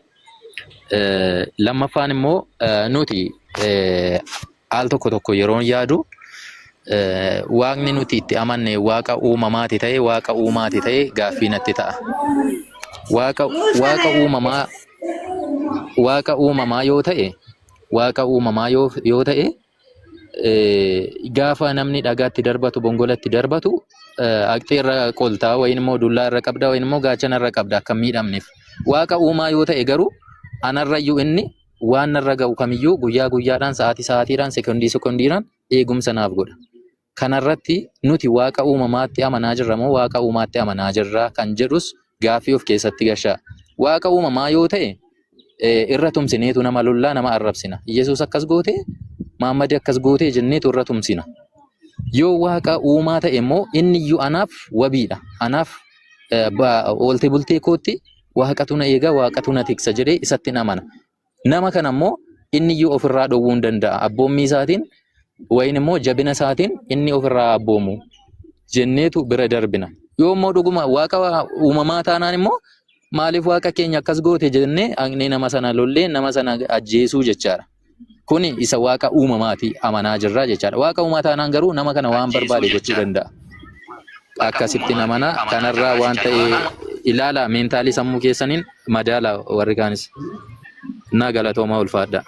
lammaffaan immoo nuti al tokko yeroo yaadu waaqni nuti itti amanne waaqa uumamaati ta'e waaqa uumaati ta'e gaaffii natti ta'a. Waaqa uumamaa yoo ta'e gaafa namni dhagaatti darbatu bongolatti darbatu aqxee irra qoltaa wayin immoo dullaa irra qabda wayin immoo gaachana irra qabda akka miidhamneef. Waaqa uumaa yoo ta'e garuu anarrayyuu inni waan narra ga'u kamiyyuu guyyaa guyyaadhaan sa'aatiidhaan sekondiidhaan eegumsa naaf godha. Kanarratti nuti waaqa uumamaatti amanaa jirra moo waaqa uumaatti amanaa jirra kan jedhus gaaffii of keessatti gashaa. Waaqa uumamaa yoo ta'e irra tumsineetu nama lollaa nama arrabsina. Yesuus akkas goote Muhammad akkas goote jenneetu irra tumsina. Yoo waaqa uumaa ta'e immoo inni iyyuu anaaf wabiidha. Anaaf oolte bultee kootti waaqatu na eega waaqatu na tiksa jedhee isatti amana. Nama kana immoo inni iyyuu ofirraa dhowwuu hin danda'a. Abboommii isaatiin wayin immoo jabina isaatiin inni ofirraa abboomu jenneetu bira darbina. Yoo immoo dhuguma waaqa uumamaa taanaan immoo maaliif waaqa keenya akkas goote jennee aqnee nama sana lollee nama sana ajjeesuu jechaadha. Kuni isa waaqa uumamaati amanaa jirra jechaadha. Waaqa uumaa taanaan garuu nama kana waan barbaade gochuu danda'a. Akkasitti namana kanarraa waan ta'e ilaala meentaalii sammuu keessaniin madaala warri kaanis. Naa galatoomaa ulfaadha.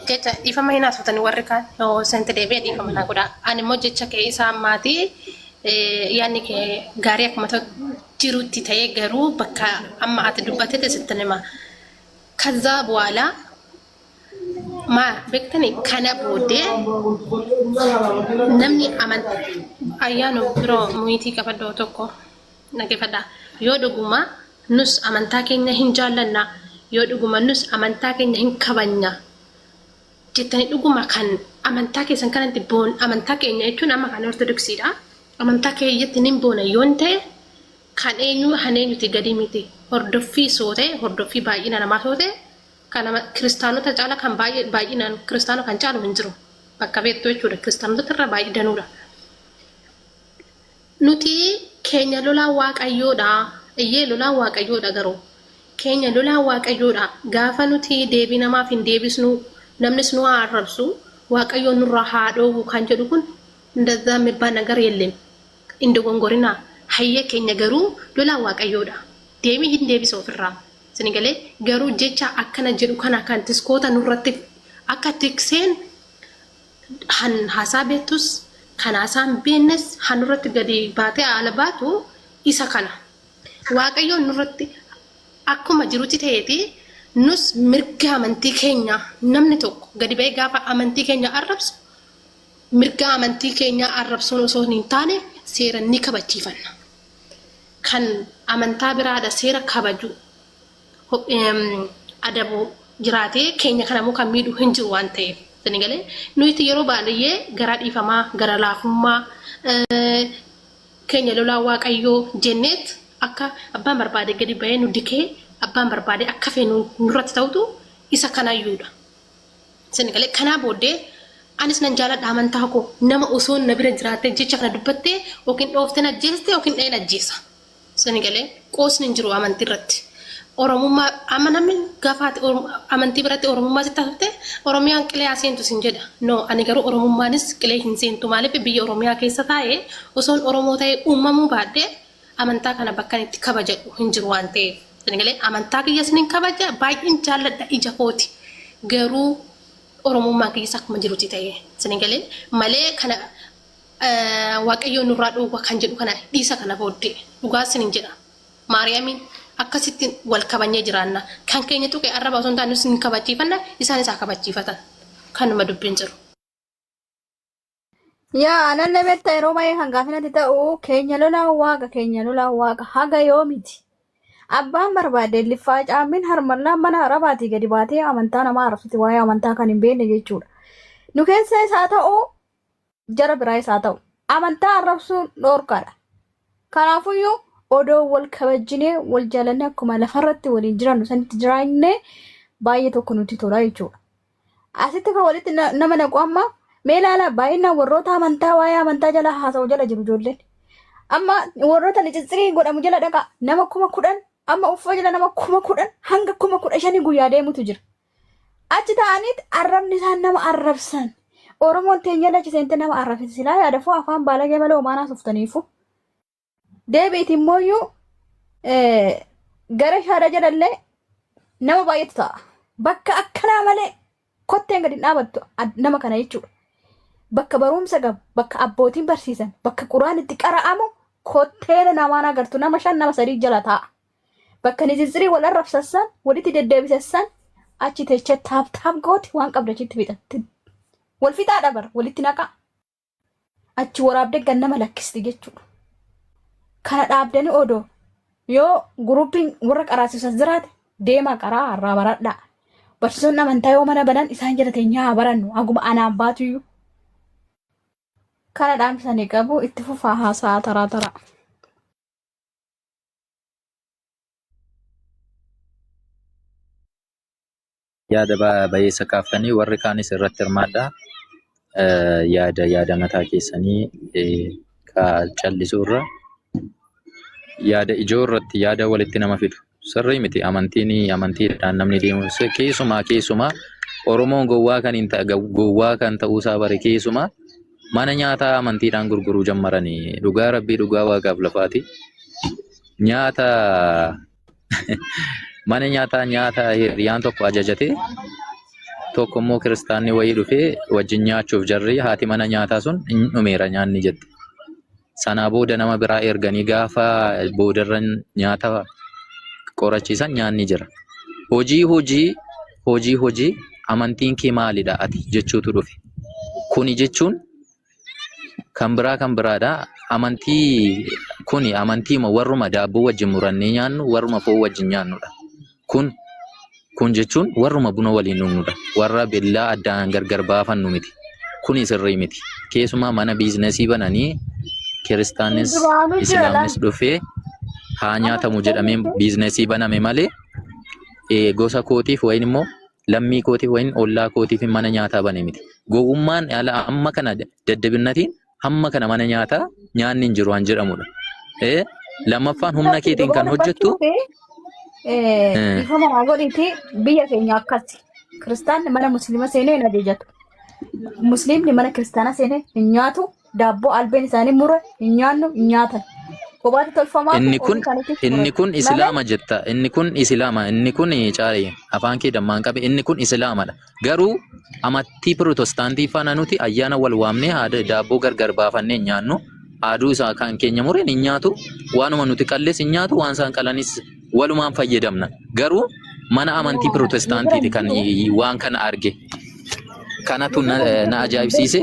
Jecha dhiifama hin haasoftan warri kaan yoo senti deebi'e dhiifama naa godha. Ani immoo jecha kee isaa ammaatii yaanni kee gaarii akkuma jirutti ta'ee garuu bakka amma ati dubbattee sitti nima. Kaza በኋላ beektanii kana booddee namni ayyaana biroo muyitii qabadoo tokko nagefadha. Yoo dhuguma nus amantaa keenya hin jaallanna yoo dhuguma nus amantaa keenya hin kabanya jettanii dhuguma kan amantaa keessan kanatti boon amantaa keenya jechuun amma kan ortodoksiidha. Amantaa keenyatti nin boona yoon ta'e kan eenyuti gadi miti hordoffii soote hordoffii baay'ina namaa soote kan kiristaanota caala kan baay'inaan kiristaanota kan caalu hin jiru bakka beektu jechuudha. Kiristaanota irra baay'ee danuudha. Nuti keenya lolaa waaqayyoodha iyyee lolaa waaqayyoodha garuu keenya lolaa waaqayyoodha gaafa nuti deebii namaaf hin deebisnu namnis nu arrabsu waaqayyoon nurraa haa dhoowwu kan jedhu kun እንደዛ የሚባል ነገር የለም። እንደ ጎንጎሪና ሀየ keenya garuu lolaa waaqayyoodha deebii hin deebisoo ofirraa sinigale garuu jecha akkana jedhu kana kan tiskoota nurratti akka tikseen han hasaabetus kan hasaan beennes hanurratti gadi baatee alabaatu isa kana waaqayyoon nurratti akkuma jirutti ta'eeti nus mirga amantii keenya namni tokko gadi ba'ee gaafa amantii keenya arrabsu mirga amantii keenya arrabsuun osoo hin taane seera ni kabachiifanna. Kan amantaa biraadha seera kabaju adabu jiraatee keenya kanammoo kan miidhu hin jiru waan ta'eef sinigale nuti yeroo baay'ee gara dhiifamaa gara laafummaa keenya lolaa waaqayyoo jenneet akka abbaan barbaade gadi ba'ee nu dikee abbaan barbaade akka feenu nurratti ta'utu isa kanayyuudha. Sinigale kanaa booddee anis nan jaaladha amantaa koo nama osoo na bira jiraatee jecha kana dubbattee yookiin dhooftee ajjeeste yookiin dheen ajjeesa. Sinigale qoosni hin jiru amantii irratti. Oromummaa amanamni gaafaati amantii biratti oromummaa sitti hafte oromiyaan qilee aseentu sin jedha. No ani garuu oromummaanis qilee hin seentu maaliif biyya oromiyaa keessa taa'ee osoon oromoo ta'ee uumamuu baadhee amantaa kana bakka itti kabajadhu hin jiru waan ta'eef. Sinigale amantaa kiyyas nin kabaja baay'een jaalladha ija kooti garuu oromummaa keessa akkuma jirutti ta'ee sinigale malee kana waaqayyoon nurraa dhowwa kan jedhu kana dhiisa kana booddee dhugaa sinin jedha. Maariyaamiin akkasitti wal kabanyee jiraanna kan keenya tuqe arraba osoo hin taane sin kabachiifanna isaanis haa kabachiifatan kanuma dubbiin jiru. Yaa anallee beektaa yeroo baay'ee kan gaafinatti ta'u keenya lolaa waaqa haga yoomiti. Abbaan barbaade liffaa caammin harmallaa mana arabaatii gadi baatee amantaa namaa arrabsiti waa'ee amantaa kan hin beekne jechuudha. Nu keessa isaa ta'u jara biraa isaa ta'u amantaa arrabsuun dhoorkaadha. Kanaafuyyuu odoo wal kabajjinee wal jaalannee akkuma lafarratti waliin jirannu sanitti jiraannee baay'ee tokko nuti tola jechuudha. Asitti kan walitti nama naqu amma mee ilaala baay'inaan warroota amantaa waa'ee amantaa jala haasa'u jala jiru ijoolleen. Amma warroota nicicirii godhamu jala dhaqa nama 10,000 amma uffa jala nama 10,000 hanga 15,000 guyyaa deemutu jira. Achi ta'aniit arrabni isaan nama arrabsan. Oromoon teenya lachi seente nama arrabsan silaa yaadafuu afaan baalagee malee homaanaa suftaniifu. Deebiit immooyyuu gara shaada jedhallee nama baay'eetu ta'a. Bakka akkanaa malee kotteen gadi dhaabattu nama kana jechuudha. Bakka barumsa qabu, bakka abbootiin barsiisan, bakka quraan itti qara'amu kotteen namaan agartu nama 5 nama 3 jala ta'a. Bakka nizizirii wal arrabsassan walitti deddeebisassan achi teessee taap gooti waan qabda achitti fixatti. Wal fixaa dabar walitti naqa. Achi waraabdee gannama lakkisti jechuudha. Kana dhaabdanii odoo yoo guruupiin warra qaraasisan jiraate deemaa qaraa har'aa baradhaa. Barsiisonni amantaa yoo mana banan isaan jala teenyaa barannu haguma anaan baatuyyuu. Kana dhaamsanii qabu itti fufaa haasaa taraa. Yaada baay'eessa kaaftanii warri kaanis irratti hirmaadhaa. Yaada mataa keessanii ka callisuu irra yaada ijoo irratti yaada walitti nama fidu. Sirrii miti amantiidhaan namni deemu keessumaa Oromoon gowwaa kan ta'uusaa bare keessumaa mana nyaataa amantiidhaan gurguruu jammaranii dhugaa rabbii dhugaa waaqaaf lafaati. Nyaata mana nyaataa nyaata hiriyaan tokko ajajate tokko immoo kiristaanni wayii dhufee wajjin nyaachuuf jarri haati mana nyaataa sun hin dhumeera nyaanni jette. Sanaa booda nama biraa erganii gaafa boodarra nyaata qorachiisan nyaanni jira. Hojii amantiin kee maalidha ati jechuutu dhufe. Kuni jechuun kan biraadha. Amantii kuni amantiima warruma daabboo wajjin murannee nyaannu warruma foon wajjin nyaannudha. Kun jechuun warruma buna waliin dhugnudha. Warra billaa addaan gargar baafannu miti. Kuni sirrii miti. Keessumaa mana biizinasii bananii kiristaannis islaamnis dhufee haa nyaatamu jedhamee biizinasii baname malee gosa kootiif wayin immoo lammii kootiif wayin ollaa kootiif mana nyaataa bane miti. Gowwummaan amma kana daddabinnatiin hamma kana mana nyaataa nyaanni hin jiru waan jedhamudha. Lammaffaan humna keetiin kan hojjettu ifama godhiti biyya keenya akkasi. Kiristaanni mana musliima seenee hin ajajatu. Musliimni mana kiristaana seenee hin nyaatu. Daabboo albeen isaanii mure hin nyaannu hin nyaatan. Kophaatti tolfamaa inni kun islaama jetta. Inni kun islaama. Inni kun caalee afaan kee dammaan qabe. Inni kun islaamadha. Garuu amantii pirotestaantii faana nuti ayyaana wal waamnee haada daabboo gargar baafannee hin nyaannu. Haaduu isaa kan keenya mureen hin nyaatu. Waanuma nuti qallees hin nyaatu. Waan isaan qalanis walumaan fayyadamna. Garuu mana amantii pirotestaantiiti kan waan kana arge. Kanatu na ajaa'ibsiise.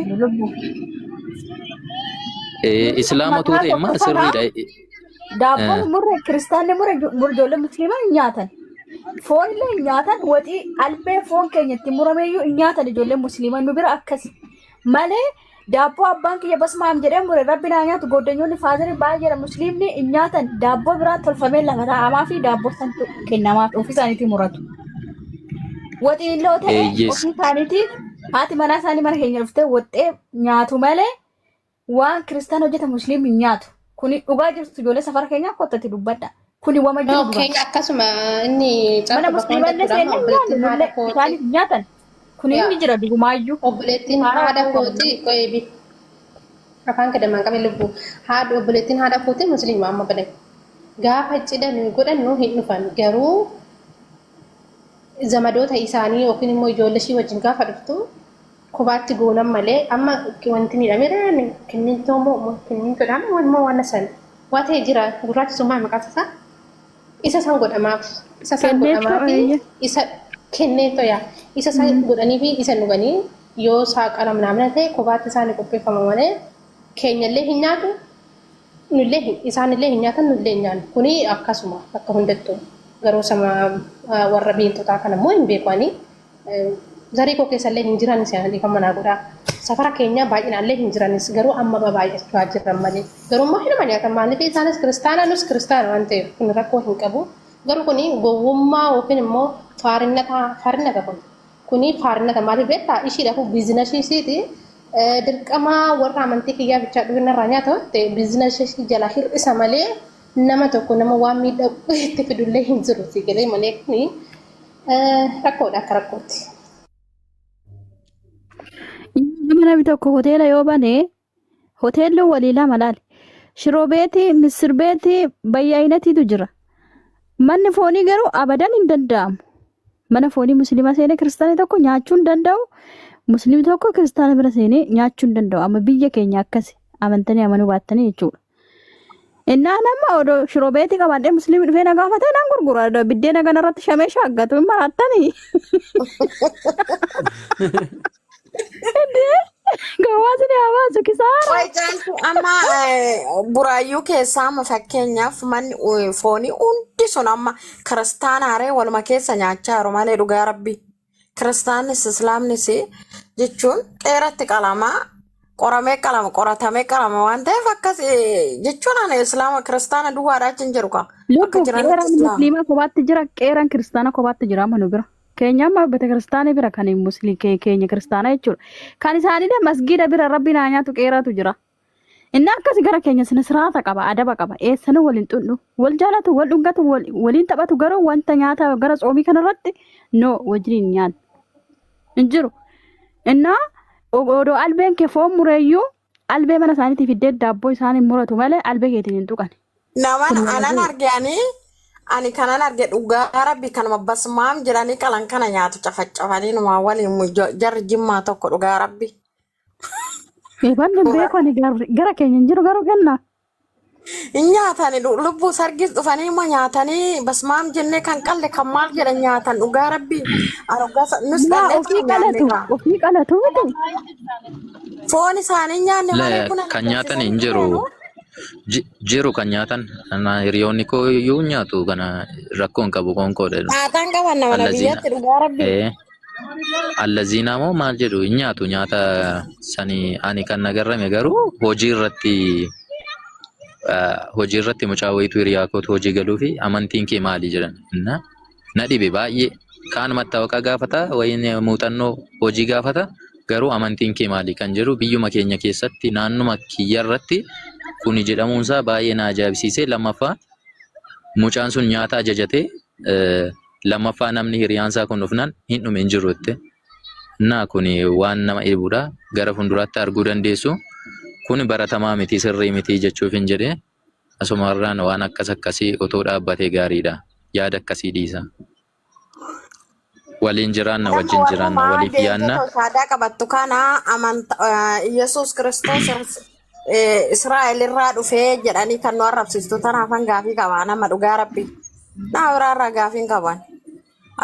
Islaamatu ta'e immoo sirriidha. Daabboon murre kiristaanni murre ijoollee musliimaa hin nyaatan. Foon illee hin nyaatan. Waxii albee foon keenyatti murameeyyuu hin nyaatan ijoollee musliimaa nu bira akkasi. Malee daabboo abbaan kiyya basmaam jedhee mure rabbi naa nyaatu goddanyoonni faazarii baay'eedha musliimni hin nyaatan. Daabboo biraa tolfamee lafa taa'amaa fi daabboo santu kennamaaf ofii isaaniitii muratu. Waxii illee ta'e ofii isaaniitiif haati manaa isaanii mana keenya dhuftee waxxee nyaatu malee waan kiristaan hojjeta musliimni nyaatu. Kuni dhugaa jirtu ijoollee safara keenyaa kottatti dubbadha. Kuni wama jiru dhugaa. Akkasuma inni mana musliimallee seenanii nyaatan. Kuni inni jira dhugumaayyuu. Obboleettiin haadha kooti qoeebi. Afaan kadamaan qabee lubbuu. Obboleettiin haadha kooti musliima amma badan. Gaafa cidhan godhannu hin dhufan garuu zamadoota isaanii yookiin immoo ijoollee ishii wajjin gaafa dhuftu kophaatti goonan malee amma wanti miidhameera kennintoodhaan waan san waa ta'e jira gurraachisummaa maqaan isa san godhamaaf isa kenneetoya isa san godhanii fi isa dhuganii yoo saaqala manaamna ta'e kophaatti isaanii qopheeffama malee keenyallee hin nyaatu nullee isaanillee hin nyaatan nullee hin nyaannu kuni akkasuma akka hundattuu garuu sama warra biintotaa kana immoo hin beekanii zarii koo keessallee hin jiran isaanii kan manaa godhaa. Safara keenya baay'inaallee hin jiranis garuu amma baay'achaa jiran malee. Garuu immoo hinuma nyaatan maaliif isaanis kiristaana nus kiristaana waan ta'eef kun rakkoo hin qabu. Garuu kuni gowwummaa yookiin immoo faarinnata kun. Kuni faarinnata maaliif beektaa ishiidhaaf biizinasii isiiti dirqama warra amantii kiyyaa bichaa dhufinarraa nyaata ta'e biizinasii jala hir'isa malee nama tokko nama waan miidhagu itti fidullee hin jiru si galee malee kuni rakkoodha akka rakkootti. Namni tokko hoteela yoo bane hoteelli walii lama laali. Shiroo beeti, misir beeti, bayyaayinatiitu jira. Manni foonii garuu abadan hin danda'amu. Mana foonii musliima seenee kiristaanii tokko nyaachuu hin danda'u. Musliimni tokko kiristaana bira seenee nyaachuu hin danda'u. Amma biyya keenya akkasi amantanii amanuu baattanii jechuudha. Innaan amma odoo shiroo beeti qabaadhee musliimni dhufee na gaafatee naan gurgura. Biddeena kanarratti shamee shaaggatu hin marattanii. Gawaasni hawaasu kisaara. Wayijantu amma buraayyuu keessaa amma fakkeenyaaf manni foonii hundi sun amma kiristaanaaree waluma keessa nyaachaa jiru malee dhugaa rabbi. Kiristaannis islaamnis jechuun qeeratti qalamaa qoramee qalama qoratamee qalama waan ta'eef akkas jechuun ani islaama kiristaana duwwaadhaa achi hin jiru kaa. Lubbu qeeraan musliima kophaatti jira qeeraan kiristaana kophaatti jira manu bira. Kenya amma bete kiristaanii bira kan musliim keenya kiristaana jechuudha. Kan isaanii masgiida bira rabbi naa nyaatu qeeratu jira. Inni akkas gara keenya sina siraata qaba adaba qaba eessana waliin xunnu wal jaalatu wal dhungatu waliin taphatu garuu wanta nyaata gara xoomii kanarratti no wajjin nyaatu hin jiru. Innaa odoo albeen kee foon mureeyyuu albee mana isaaniitii fiddee daabboo isaanii muratu malee albee keetiin hin tuqan. Naman anan arganii ani kanan arge dhugaa rabbi kanuma basmaam jedhanii qalan kana nyaatu cafacafanii numa waliin jarri jimmaa tokko dhugaa rabbi. Banni beekani gara keenya hin jiru garuu kenna. Nyaatanii lubbuu sargis dhufanii immoo nyaatanii basmaam jennee kan qalle kan maal jedhan nyaatan dhugaa rabbi. Nus ofii qalatu miti. Foon isaanii nyaanne malee kan nyaatan hin jiru. Jiru kan nyaatan hiriyoonni koo iyyuu nyaatu kana rakkoon qabu konkoodha. Nyaatan qaban nama biyyatti dhugaa rabbi. Allaziinaa moo maal jedhu hin nyaatu nyaata sanii ani kan nagarrame garuu hojii irratti mucaa wayitu hiriyaa kootu hojii galuu fi amantiin kee maali jedhan na dhibe baay'ee kaan mattaawaqaa gaafata wayin muuxannoo hojii gaafata garuu amantiin kee maali kan jedhu biyyuma keenya keessatti naannuma kiyya irratti kuni jedhamuunsaa baay'ee na ajaa'ibsiisee lammaffaa mucaan sun nyaata ajajatee lammaffaa namni hiriyaansaa kun dhufnaan hin dhume hin jiru itti. Naa kuni waan nama eebuudha gara fuulduraatti arguu dandeessu. Kuni baratamaa miti sirrii miti jechuuf hin jedhee asumarraan waan akkasii otoo dhaabbatee gaariidha. Yaada akkasii dhiisa. Waliin jiraanna wajjin jiraanna waliif yaanna. Shaadaa qabattu kana amantaa Yesuus Kiristoos Israa'el irraa dhufee jedhanii kan nu arrabsiistu tanaafan gaafii qaba nama dhugaa rabbi. Naa biraarraa gaafii hin qaban.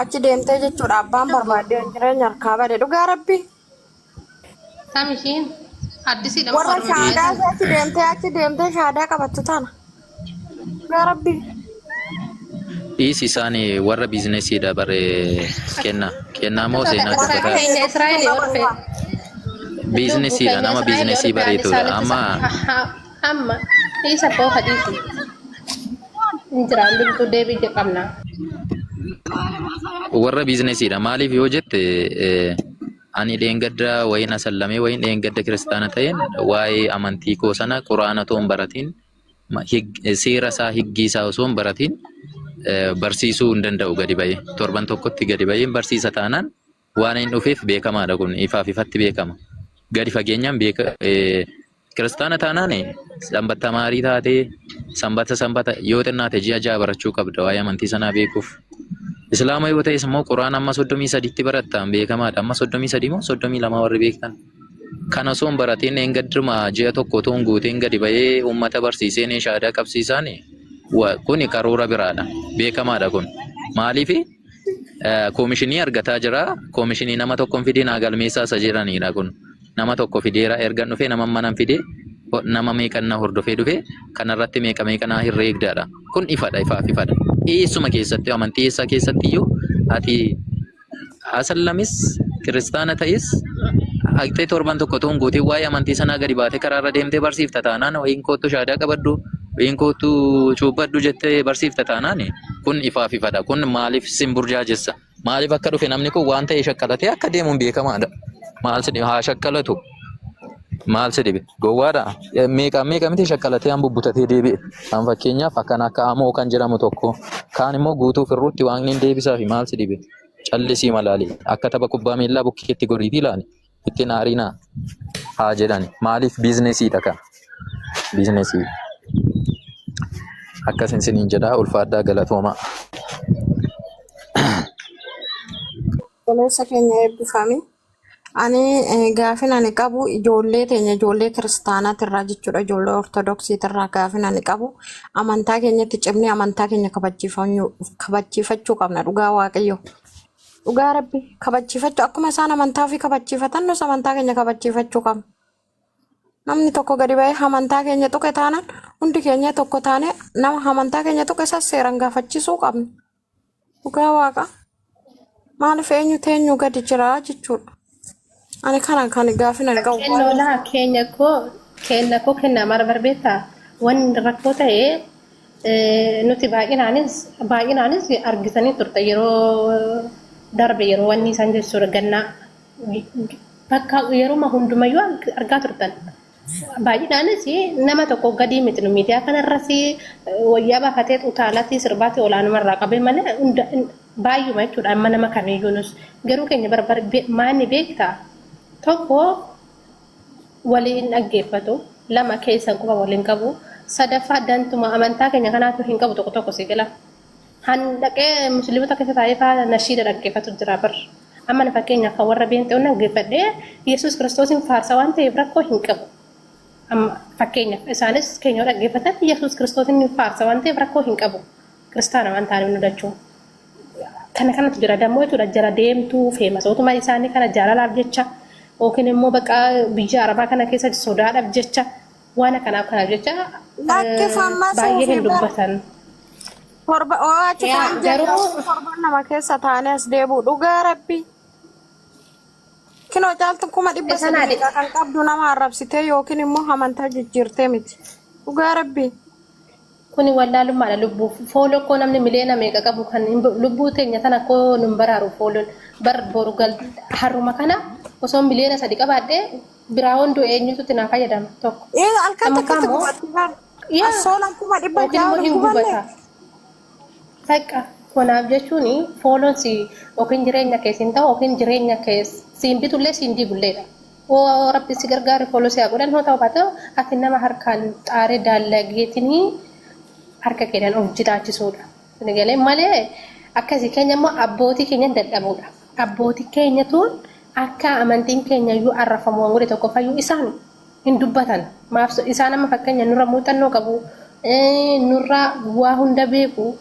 Achi deemtee jechuudha abbaan barbaadee jireenya harkaa bade dhugaa rabbi. Samishiin addisii lama warra shaadaa achi deemtee shaadaa qabattu tana. Dhugaa rabbi. Dhiisi isaanii warra biizinesiidha bare kennaa moo seenaa dubbata. Israa'el yoo dhufe. Biizinesiidha nama biizinesii bareetuudha amma isa koo hadiisi. Injiraan dubbitu deebii qabna. Warra biizinesiidha maaliif yoo jette ani dheengadda wayin asallamee wayin dheengadda kiristaana ta'een waa'ee amantii koo sana quraana toon baratiin seera isaa higgii isaa osoo hin baratiin barsiisuu hin danda'u gadi ba'ee torban tokkotti gadi ba'een barsiisa taanaan waan hin dhufeef beekamaadha kun ifaaf ifatti beekama gadi fageenyaan kiristaana taanaan sanbata maarii taatee sanbata yoo xinnaate ji'a ja'a barachuu qabda waa'ee amantii sanaa beekuuf. Islaama yoo ta'es immoo quraana amma 33tti barattaan beekamaadha amma 33 moo 32 warri beektan. Kana osoo hin baratiin engaddirma ji'a tokko otoo hin guutiin gadi ba'ee uummata barsiiseen shaadaa qabsiisaan kuni karoora biraadha beekamaadha kun maaliif koomishinii argataa jira koomishinii nama tokko fidee naa galmeessaa isa jedhanidha kun nama tokko fideera ergan dhufee nama manan fidee nama meeqannaa hordofee dhufee kanarratti meeqanaa herreegdaadha kun ifadha ifaaf ifadha eessuma keessatti amantii eessaa keessatti iyyuu ati asallamis kiristaana ta'is Aktee torban tokko tuun guutii waa'ee amantii sanaa gadi baatee karaarra deemtee barsiifta taanaan wayiin kootu shaadaa qabaddu wayiin kootu cuubbaddu jettee barsiifta taanaan kun ifaaf ifadha kun maaliif simburjaajessa maaliif akka dhufe namni kun waan ta'e shakkalatee akka deemuun beekamaadha maal sin haa shakkalatu Maal si dhibe? Gowwaadha. Meeqa miti shakkalatee an bubbutatee deebi'e. Kan fakkeenyaaf akkan akka amoo kan jedhamu tokko kaan immoo guutuu firruutti waaqni hin deebisaa fi maal si dhibe? Callisii malaali. Akka tapha kubbaa miillaa bukkeetti goriitii ilaali. Ittiin aariinaa haa jedhani. Maaliif biizinesiidha kana? Biizinesii. Akkasin siniin jedhaa ulfaaddaa galatoomaa. Obboleessa keenya eebbifame. Ani gaafin ani qabu ijoollee teenya ijoollee kiristaanaatirraa jechuudha ijoollee ortodoksiitirraa gaafin ani qabu amantaa keenyatti cimnee amantaa keenya kabachiifachuu qabna dhugaa waaqayyo. Dhugaa rabbi kabachiifachuu akkuma isaan amantaa fi kabachiifatan nus amantaa keenya kabachiifachuu qabna. Namni tokko gadi ba'ee amantaa keenya tuqe taanaan hundi keenya tokko taane nama amantaa keenya tuqe isaas seeraan gaafachiisuu qabna. Dhugaa waaqa maaliif eenyu teenyu gadi jira jechuudha. Ani kana kan gaafin ani qabu. Kennoolaa keenya koo kennaa mara barbeetta waan rakkoo ta'ee nuti baay'inaanis argitanii turte yeroo darbe yeroo wanni isaan jechuudha gannaa bakka yeroo hundumayyuu argaa turtan. Baay'inaanis nama tokko gadi miti nu miidiyaa kanarras wayyaa baafatee utaalatti sirbaatti olaanummaa qabee malee baay'uma jechuudha amma nama kamiyyuunus garuu keenya maanni beektaa tokko waliin dhaggeeffatu lama keessan quba waliin qabu sadaffaa dantuma amantaa keenya kanaatu hin qabu tokko si gala handaqee musliimota keessa taa'ee faa nashiida dhaggeeffatu jira bar amma fakkeenya akka warra beentee dhaggeeffadhee Yesuus Kiristoosin faarsa waan ta'eef rakkoo hin qabu amma fakkeenya isaanis keenya dhaggeeffatan Yesuus Kiristoosin faarsa waan ta'eef rakkoo hin qabu kiristaana waan ta'aniif nu dachuu kana kanatu jira dammoo jechuudha jara deemtuu feemasootuma isaanii kana jaalalaaf jecha yookiin immoo bakka biyya arabaa kana keessa sodaadhaaf jecha waan kanaaf jecha baay'ee hin dubbatan. Torban nama keessa taa'anii as deebi'u dhugaa rabbi. Kinoo caaltu kuma 100 kan qabdu nama arrabsitee yookiin immoo amantaa jijjiirtee miti. Dhugaa rabbi. Kuni wallaalummaadha lubbuu fooloo koo namni miliyoona meeqa qabu kan lubbuu teenya tana koo nun baraaru fooloon bar boru gal haruma kana osoo miliyoona 3 qabaadhee biraa hunduu eenyutu naa fayyadama tokko. Alkan tokkotti gubatti asoolan kuma 100 hin gubata. Takka kanaaf jechuun fooloon si yookiin jireenya keessiin ta'u yookiin jireenya siin bitullee siin diigulleedha. Oo rabbi si gargaare fooloo si haa godhan hoo ta'u baatoo ati nama harkaan xaaree daallageetinii harka keenyan of jiraachisuudha. Sinigalee malee akkasii keenya immoo abbootii keenya dadhabuudha. Abbootii keenyatuun akka amantiin keenya iyyuu arrafamu waan godhe tokko fayyuu isaan hin dubbatan. Maaf isaan amma fakkeenya nurra muuxannoo qabu nurra waa hunda beeku.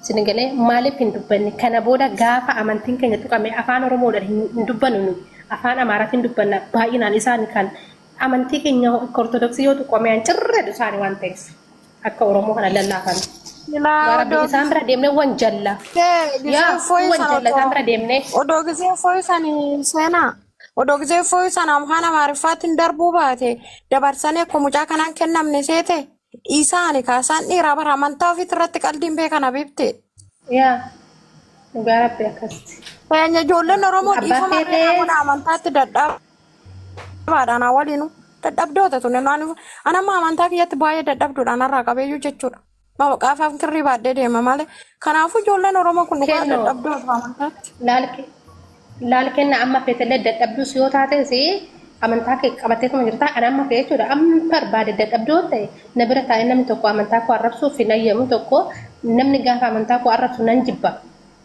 Sinigalee maaliif hin dubbanne kana booda gaafa amantiin keenya tuqame afaan Oromoodhaan hin dubbannu afaan Amaaraatiin dubbanna baay'inaan isaan kan amantii keenya Ortodoksii yoo tuqame an cirreedu isaanii waan ta'eef. Akka Oromoo kana lallaafan. Garabbii isaan bira deemnee wanjalla. Wanjalla isaan bira deemnee. Odoo gisee fooyisanii seenaa. Odoo gisee fooyisan afaan Amaariffaatiin darbuu baate dabarsanii akka mucaa kanaan kennamne seete isaani kaasaan dhiiraa bara amantaa ofiitti irratti qaldiin beekan abibte. Garabbii akkasitti. Keenya ijoolleen Oromoo dhiifama amantaatti dadhabaadhaan waliinu. Dadhabdoota tun anamma amantaa kiyyatti baay'ee dadhabduudhaan irraa qabeeyyuu jechuudha. Qaafaaf kirrii baadhee deema malee. Kanaafuu ijoolleen Oromoo kun dadhabdoota amantaatti. Laal kenna amma feetellee dadhabduus yoo taates amantaa kee qabatteetuma jirta. Ani amma fee jechuudha. Amma barbaade dadhabdoo ta'e na bira taa'ee namni tokko amantaa koo arrabsuuf hin ayyamu tokko namni gaafa amantaa koo arrabsu nan jibba.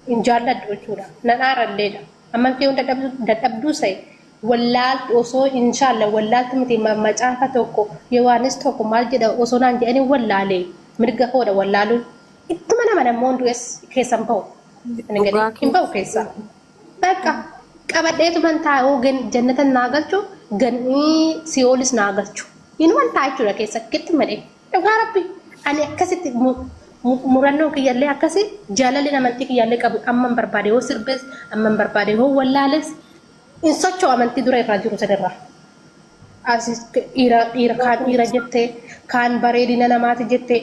Hin jaalladhu jechuudha. Nan aaralleedha. Amantii yoo dadhabduu ta'e. Wallaalti osoo inshallah wallaalti miti macaafa tokko Yohaanis tokko maal jedha osoo naan jedhanii wallaalee mirga koodha wallaaluun ittuma nama namoonni du'es keessan bahu hin bahu keessa bakka qabadheetuman taa'uu jannatan naa galchu gannii si'oolis naa galchu inuman ta'a jechuudha keessa kitti malee dhugaa rabbi ani akkasitti murannoo kiyyaallee akkasi jaalalli amantii kiyyaallee qabu amman barbaade hoo sirbees amman barbaade hoo wallaales in socho amantii dura irraa jiru sadarraa asis dhiira jettee kaan bareedina namaati jettee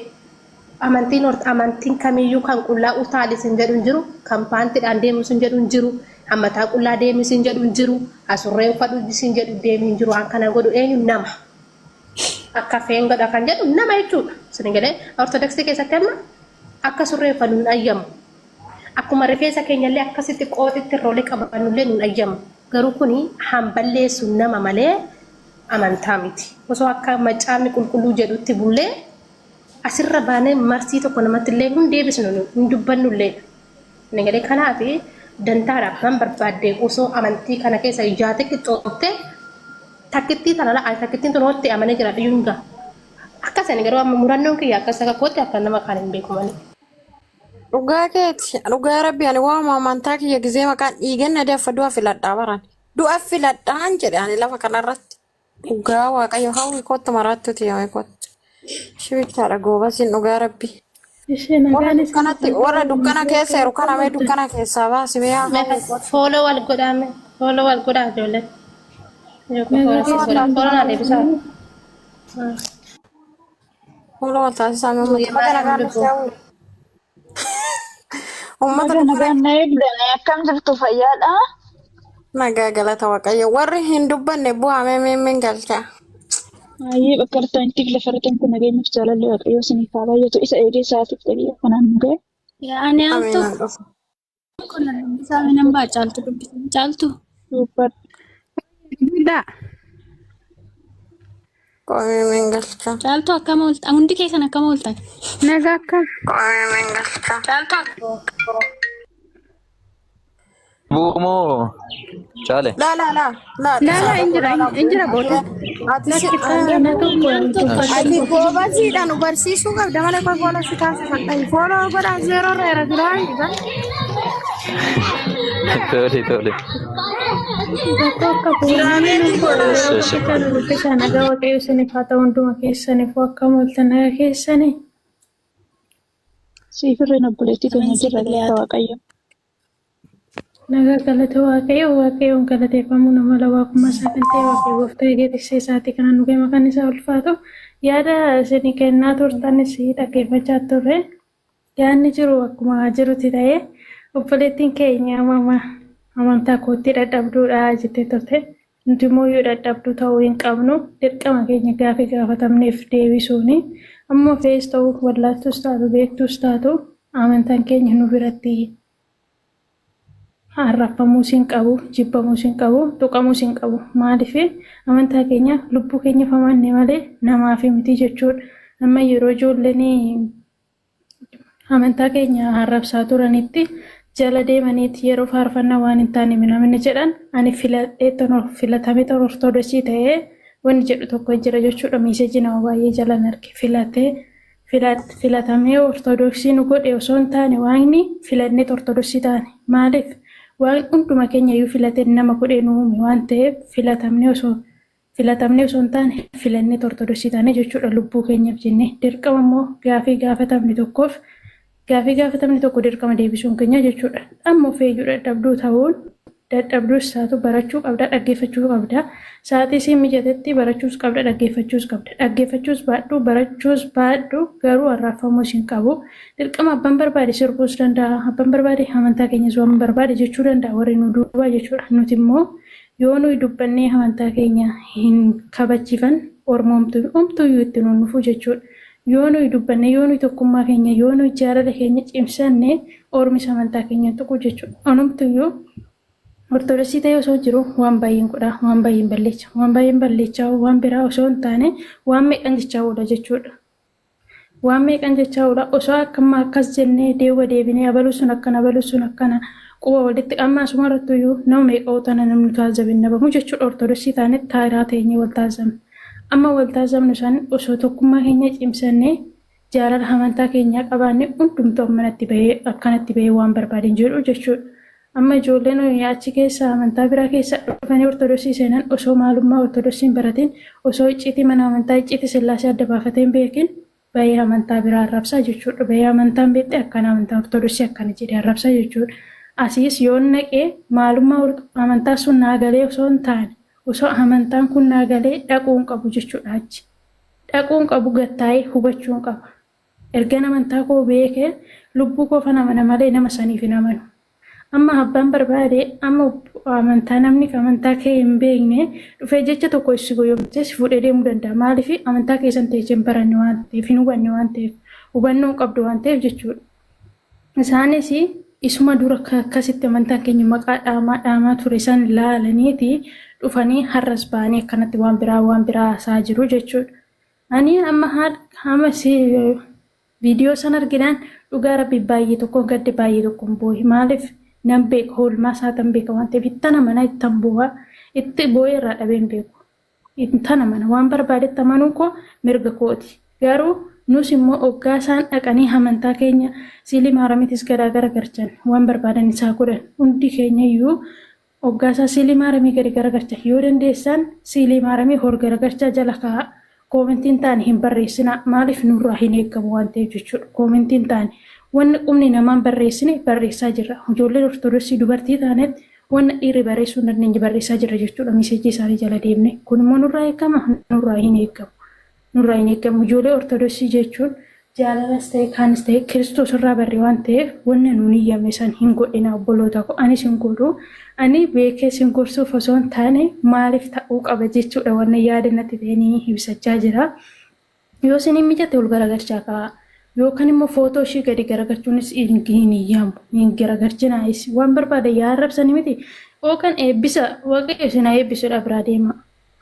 amantiin kamiyyuu kan qullaa utaalis hin jedhu hin jiru kan paantiidhaan deemus hin jedhu hin jiru Hammataa qullaa deemi siin jedhu hin jiru. Asurree uffadhu siin jedhu deemi hin jiru. Waan kana godhu eenyu nama. Akka feen godha kan jedhu nama jechuudha. Isin galee ortodoksii keessatti amma akka surree uffadhu hin ayyamu. Akkuma rifeensa keenyallee akkasitti qooxitti roolee qabannullee hin ayyamu. Garuu kuni hamballeessu nama malee amantaa miti. Osoo akka macaafni qulqulluu jedhutti bullee asirra baanee marsii tokko namatti illee hin deebisnu hin dubbannullee. Isin galee kanaaf dantaadhaaf kan barbaadde osoo amantii kana keessa ijaate qixxooftee takkittii tanala ay takkittiin tunootti amanee jira dhiyyuu hin ga'a. Akkasani garuu amma murannoon kiyya akkas akka kootti akka nama kan hin beeku malee. Dhugaa keeti dhugaa rabbi ani waama amantaa kiyya gizee maqaan dhiiganna dafa du'a filadhaa baran du'a filadhaan jedhe ani lafa kanarratti dhugaa waaqayyo hawwi kottu maraattuti yaa'e kottu shibichaadha goobasin dhugaa rabbi. Warra dukkana keessa jiru kana mee dukkana keessaa baasi mee haa Follow wal godhame follow wal godhaa ijoollee. Follow naa deebisaa. Follow wal taasisaa mee uummata nagaa dhufee uummata nagaa eegdanii akkam jirtu fayyaadha? Nagaa galata waaqayyo warri hin dubbanne bu'aa mee galcha. Ayyee bakka artaantiif lafa irratti kun nageenyaaf jaalalli waaqayyo isiniif haa baay'atu isa eegee isaatiif ta'ee kanaan nu ga'e. Yaani altu kun isaa minan baa caaltu dubbisan caaltu. Da. Qoomee galcha. Caaltu akkam ooltan hundi keessan akkam ooltan. Nagaa akkam. Qoomee galcha. Caaltu Buumoo Chaale. La injira boota. Ati goobasiidhaan nu barsiisuu qabda malee koo fooloo si taasisan dhahi fooloo godhaa zeeroo irra irra jiraan dhiba. Tole. Nagaa waaqayyo isiniif haa ta'u hunduma keessaniif akkam ooltan nagaa keessanii. Siifirreen obboleettii keenya jirra galata waaqayyo. Nagaa galata waaqayyoon galateeffamuu nama waaqummaa isaa kan ta'e waaqayyo gooftaa eegeessee isaatii kanaan dhugee maqaan isaa ulfaatu yaada isinii kennaa turtanis dhaggeeffachaa turre yaadni jiru akkuma jirutti ta'ee obboleettiin keenya amantaa kootti dadhabduudha jettee turte nuti immoo yoo dadhabduu ta'uu hin qabnu dirqama keenya gaaffii gaafatamneef deebisuuni ammoo fees ta'uu wallaattus taatu beektus taatu amantaan keenya nu biratti harrafamuu siin qabu, jibbamuu siin qabu, tuqamuu siin qabu. Maaliif amantaa keenya lubbuu keenya famanne malee namaaf miti jechuudha. Amma yeroo ijoolleen amantaa keenya harrabsaa turanitti jala deemaniiti yeroo faarfannaa waan hin taane minamni jedhan ani filatame ortodoksii ta'ee wanni jedhu tokko jira jechuudha. Miiseejii nama baay'ee jalan arge filatamee ortodoksii nu godhe osoo hin taane waaqni filannee ortodoksii taane maaliif? Waan hunduma keenya iyyuu filatee nama godhee nu uume waan ta'eef filatamnee osoo hin taane filannee ortodoksii taane jechuudha lubbuu keenyaaf jennee dirqama immoo gaaffii gaafatamne tokko dirqama deebisuun keenya jechuudha. Ammoo feeyyuu dadhabduus taatu barachuu qabda dhaggeeffachuu qabda sa'aatii siin mijatetti barachuus qabda dhaggeeffachuus qabda dhaggeeffachuus baadhu barachuus baadhu garuu harraafamuu siin qabu dirqama abbaan barbaade sirbuus danda'a abbaan barbaade amantaa keenyas waan barbaade jechuu danda'a warri nu duubaa jechuudha nuti immoo yoo nuyi dubbannee amantaa keenya hin kabachiifan ormoomtuyyuu itti nuufuu jechuudha yoo nuyi dubbannee yoo nuyi tokkummaa keenya yoo nuyi jaalala keenya cimsanne ormis amantaa keenya tuqu jechuudha onumtuyyuu ortodoksii ta'ee osoo jiru waan baay'een godha waan baay'een balleechaa waan biraa osoo hin taane waan meeqan jechaa oola jechuudha. Waan meeqan jechaa oola osoo akkamma akkas jennee deebinee abaluu sun akkana quba walitti amma asuma irrattuyyuu nama meeqa ootana namni taazabinna bamu jechuudha ortodoksii taane taayiraa teenye wal taazabna. Amma wal taazabnu isaan osoo tokkummaa keenya cimsannee jaalala amantaa keenyaa qabaanne hundumtuu akkanatti bahee waan barbaaden jedhu jechuudha. Amma ijoolleen achi keessa amantaa biraa keessa dhufanii ortodoksii seenan osoo maalummaa ortodoksiin baratin osoo icciitii mana amantaa icciitii sillaasee adda baafateen beekin bahee amantaa biraa arrabsaa jechuudha. Bahee amantaan beekte akkana amantaa ortodoksii akkana jedhee arrabsaa jechuudha. Asiis yoo naqee maalummaa amantaa sun naagalee osoo hin taane osoo amantaan kun naagalee dhaquu hin qabu jechuudha achi. Dhaquu hin qabu gattaa'ee hubachuu hin qaba. Erga amantaa koo beekee lubbuu koo fan amana malee nama saniif hin amanu. amma abbaan barbaade amma amantaa namni amantaa kee hin beekne dhufee jecha tokko si goyoomte si fuudhee deemuu danda'a. Maaliif amantaa keessan ta'e hin baranne waan ta'eef hin hubanne waan ta'eef hubannoo qabdu waan ta'eef jechuudha. Isaanis isuma dura akkasitti amantaan keenya maqaa dhaamaa ture san ilaalaniiti dhufanii har'as ba'anii akkanatti waan biraa haasaa jiru jechuudha. Ani amma viidiyoo san arginaan dhugaa rabbi baay'ee tokko gadde baay'ee tokko boo'e. Maaliif nan beeka hoolmaa isaatan beeka waan ta'eef ittana mana ittan bu'aa itti boo'ee irraa dhabeen beeku. Ittana mana waan barbaadetti amanuu koo mirga kooti. Garuu nus immoo hoggaa isaan dhaqanii amantaa keenya siilii maaramiitis garaagara garchan waan barbaadan isaa godhan hundi keenya iyyuu hoggaa isaa siilii maaramii gadi garagarchan yoo dandeessan siilii maaramii hor garagarchaa jala kaa'a. Koomentiin taane hin barreessina maaliif nurraa hin eegamu waan ta'eef jechuudha. Koomentiin taane wanni qubni namaan barreessine barreessaa jirra. Ijoolleen ortodoksii dubartii taanetti wanna dhiirri barreessuu hin dandeenye barreessaa jirra jechuudha. Miseejii isaanii jala deemne kun immoo nurraa eegama nurraa hin eegamu. Nurraa hin eegamu ijoollee ortodoksii jechuun jaalalas ta'e kaanis ta'e kiristoos irraa barree waan ta'eef wanna nuun hiyyame san hin godhina obboloota koo anis hin godhu. Ani beekee sin gorsuuf osoo hin taane maaliif ta'uu qaba jechuudha wanna yaada natti ta'anii ibsachaa jira. Yoo isin hin mijate ol garagarchaa ka'a. Yookaan immoo footoo ishii gadi garagarchuunis hin hiyyamu. Hin garagarchinaayis waan barbaade yaa arrabsani miti. Yookaan eebbisa waaqayyo isin eebbisuudha biraa deema.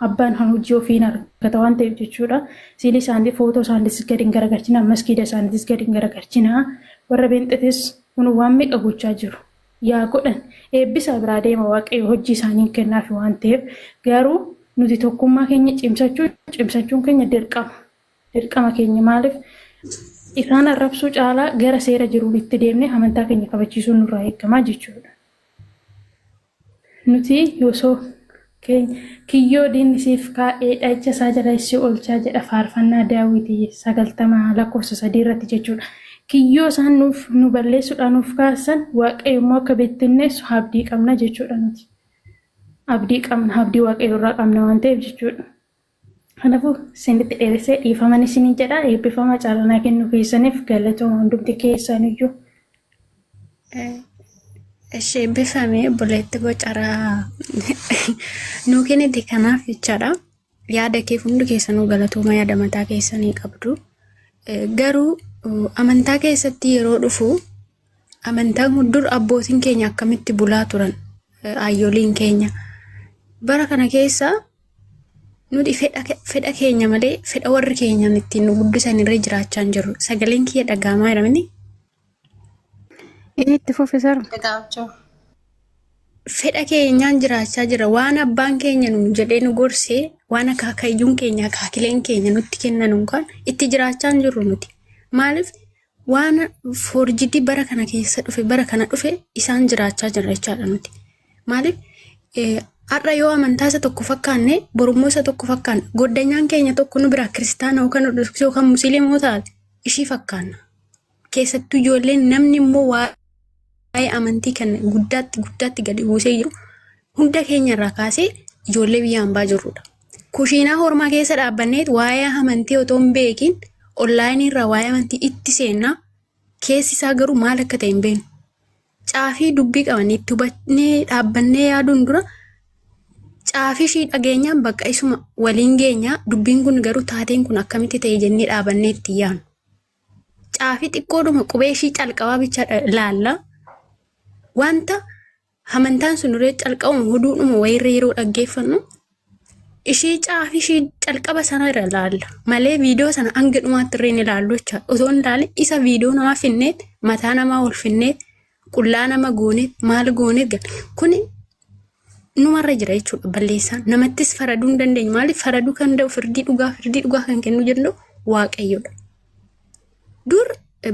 Abbaan hojii ofiin argata waan ta'eef jechuudha. Siilii isaanii footoo isaaniitis gadi hin garagarchina. Maskiida isaaniitis gadi hin garagarchina. Warra beenxetis kun waan meeqa gochaa jiru. Yaa godhan eebbisa biraa deema waaqayyo hojii isaanii kennaaf waan ta'eef garuu nuti tokkummaa keenya cimsachuun keenya dirqama keenya maaliif isaan arrabsuu caalaa gara seera jiruun itti deemne amantaa keenya kabachiisuun nurraa eegamaa jechuudha. Nuti yoosoo kiyyoo diinni siif kaa'ee dha'icha isaa jala isii oolchaa jedha faarfannaa Daawitii 90 lakkoofsa 3 irratti jechuudha. Kiyyoo isaan nu balleessuudhaan nuuf kaasan waaqayyo immoo akka beektinneessu abdii qabna jechuudha nuti. Abdii qabna abdii waaqayyo irraa qabna waan ta'eef jechuudha. Kanaafuu isinitti dheeressee dhiifaman isinii jedha eebbifama caalanaa kennuu keessaniif galatooma hundumti keessaniyyuu. Eebbifame obboleetti bocaraa nuu kennite kanaaf jechaadha. Yaada kee hundi keessanuu galatooma yaada mataa keessanii qabdu. Garuu amantaa keessatti yeroo dhufu amantaan dur abbootiin keenya akkamitti bulaa turan ayyoliin keenya bara kana keessa nuti fedha keenya malee fedha warri keenyaan ittiin nu guddisan irra jiraachaa hin jiru. Sagaleen kiyya dhagaamaa jedhamini. Itti fufisaru. Fedha keenyaan jiraachaa jira waan abbaan keenya nu jedhee nu gorsee waan akaakayyuun keenya akaakileen keenya nutti kennan kan itti jiraachaa hin jirru nuti. Maaliif waan forjidii bara kana keessa dhufe bara kana dhufe isaan jiraachaa jirra jechaadha nuti. Maaliif har'a yoo amantaa isa tokko fakkaanne borummoo isa tokko fakkaanne goddanyaan keenya tokko nu bira kiristaana yookaan ortodoksii yookaan musliimoo taate ishii fakkaanna. Keessattuu ijoolleen namni immoo waa'ee amantii kan guddaatti gadi buusee jiru hunda keenya irraa kaasee ijoollee biyya hambaa jirrudha. Kushiinaa hormaa keessa dhaabbanneet waa'ee amantii otoo hin beekin onlaayinii irraa waa'ee amantii itti seennaa keessi isaa garuu maal akka ta'e hin beeknu. Caafii dubbii qabanii itti hubannee dhaabbannee yaaduun dura caafii ishii dhageenyaan bakka isuma waliin geenyaa dubbiin kun garuu taateen kun akkamitti ta'e jennee dhaabannee itti yaanu. Caafii xiqqoodhuma qubee ishii calqabaa bicha ilaalla. Wanta amantaan sun irree calqabamu huduudhuma wayirra yeroo dhaggeeffannu ishii caafii ishii calqaba sana irra ilaalla. Malee viidiyoo sana hanga dhumaatti irreen ilaallu jechaadha. Osoo hin ilaalle isa viidiyoo namaa finneet mataa namaa ol finneet qullaa nama gooneet maal gooneet kuni numarra jira jechuudha balleessaan. Namattis faraduu hin dandeenyu. Maaliif faraduu kan danda'u firdii dhugaa kan kennu jennu waaqayyoodha. Dur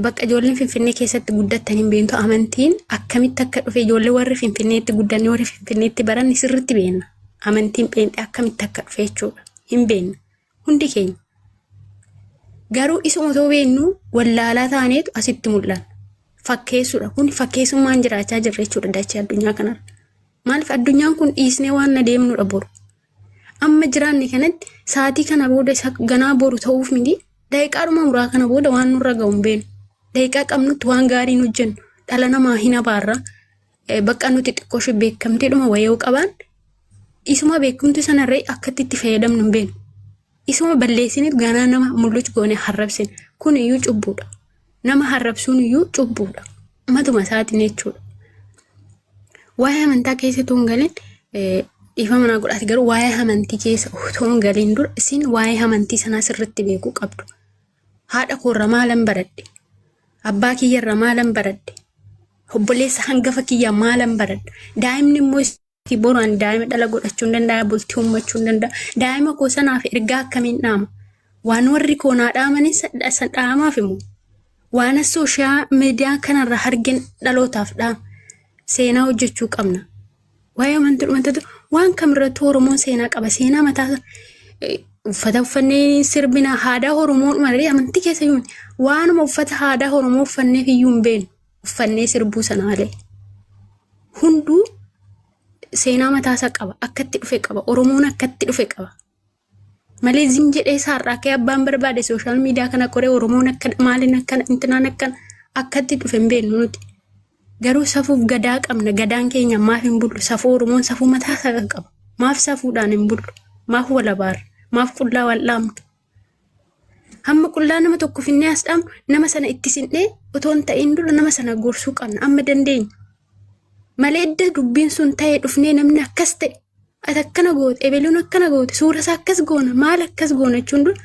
bakka ijoolleen Finfinnee keessatti guddatan hin beektu amantiin akkamitti akka dhufe ijoollee warri Finfinneetti guddanne warri Finfinneetti baranne sirriitti beekna. Amantiin pheenxee akkamitti akka dhufe jechuudha hin beekna hundi keenya. Garuu isuma otoo beennu wallaalaa taaneetu asitti mul'ata. Fakkeessuudha kun fakkeessummaan jiraachaa jirra jechuudha dachee addunyaa kanarra. Maaliif addunyaan kun dhiisnee waan na deemnudha boru. Amma jiraanne kanatti saatii kana booda isa ganaa boru ta'uuf miti. Daqiiqaadhuma muraa kana booda waan nurra ga'u hin beeknu. Daqiiqaa qabnutti waan gaarii hojjennu dhala namaa hin abaarra. bakka nuti xiqqoo ishee beekamteedhuma wayii qaban isuma beekumti sanarree akkatti itti fayyadamnu hin beeknu. Isuma balleessinit ganaa nama mul'uch goone harrabsin kun iyyuu cubbuudha. Nama harrabsuun iyyuu cubbuudha. Matuma isaatiin jechuudha. Waa'ee amantaa keessatti hin galin dhiifama naa godhaati garuu waa'ee amantii keessa otoo hin galin dura isin waa'ee amantii sanaa sirriitti beekuu qabdu. Haadha koorra maalan baradhe? Abbaa kiyyarra maalan baradhe? Obboleessa hangafa kiyya maalan baradhe? Daa'imni immoo boraan daa'ima dhala godhachuu hin danda'a, bultii uummachuu hin danda'a. Daa'ima koo sanaaf ergaa akkamiin dhaama? Waan warri koonaa dhaamanis dhaamaaf immoo waan sooshaal miidiyaa kanarra argin dhalootaaf dhaama. Seenaa hojjechuu qabna. Waa'ee amantii waan kamirratti Oromoon seenaa qaba. Seenaa mataa uffata uffannee sirbina aadaa Oromoo malee amantii keessa yuun waanuma uffata aadaa Oromoo uffannee iyyuu hin beeknu uffannee sirbuu sana malee. Hunduu seenaa mataasaa qaba. Akkatti dhufe qaba. Oromoon akkatti dhufe qaba. Malee zim jedhee saarraa kee abbaan barbaade sooshaal miidiyaa kana koree Oromoon akka maaliin akkana intinaan akkatti dhufe hin beeknu nuti. Garuu safuuf gadaa qabna. Gadaan keenya maaf hin bullu? Safuu Oromoon safuu mataasaa qaba. Maaf safuudhaan hin bullu? Maaf walabaara? Maaf qullaa wal dhaamnu? Hamma qullaa nama tokko finnee as dhaamnu nama sana itti sinnee otoo hin ta'in dura nama sana gorsuu qabna. Amma dandeenya. Malee edda dubbiin sun ta'ee dhufnee namni akkas ta'e ati akkana goote ebeluun akkana goote suura isaa akkas goona maal akkas goona jechuun dura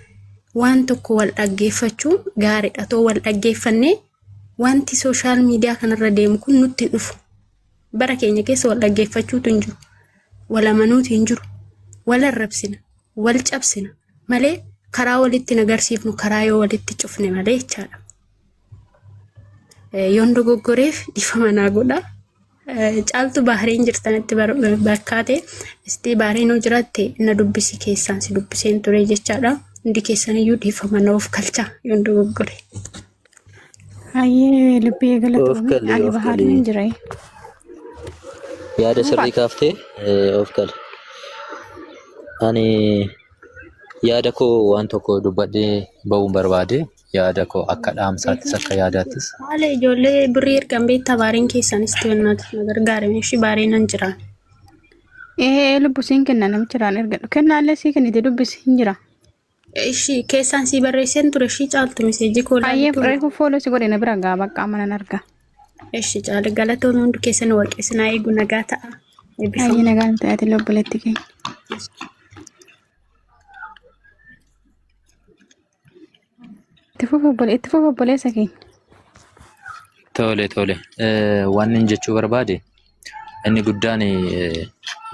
waan tokko wal dhaggeeffachuun gaariidha. Too wal dhaggeeffannee wanti sooshaal miidiyaa kanarra deemu kun nutti hin dhufu. Bara keenya keessa wal dhaggeeffachuutu hin jiru. Wal amanuutu hin jiru. Wal arrabsina. Wal cabsina. Malee karaa walitti nagarsiifnu karaa yoo walitti cufne malee jechaadha. Yoon dogoggoreef dhiifama naa godhaa. Caaltu bahareen jirtanitti bakkaate isti bahareen hoo jiraatte na dubbisi keessaan si dubbiseen ture jechaadha. Hundi keessan iyyuu dhiifama na of galchaa yoon dogoggore. Hayyee lubbee galatoomii ani bahareen jira. Yaada sirrii kaaftee of gal. Ani yaada koo waan tokko dubbadhee ba'uun barbaade. Yaada koo akka dhaamsaattis akka yaadaattis. Maale ijoollee birrii ergan beektaa bahareen keessanis tibannaati na gargaarame ishii bahareen nan jiraan. Lubbusiin kenna namichi irraan ergadhu. Kennaallee sii kennite dubbisi hin jira. Ishii keessaan sii barreesseen ture ishii caaltu miseejii koolaa. Hayyee reefu fooloo si godhe na bira gaa bakka amanan arga. Ishii caala galatoomii hundi keessan waaqessinaa eegu nagaa ta'a. Hayyee nagaan ta'ati lobboleetti keenya. Itti fufa obboleessa keenya. Tole. Waan inni jechuu barbaade inni guddaan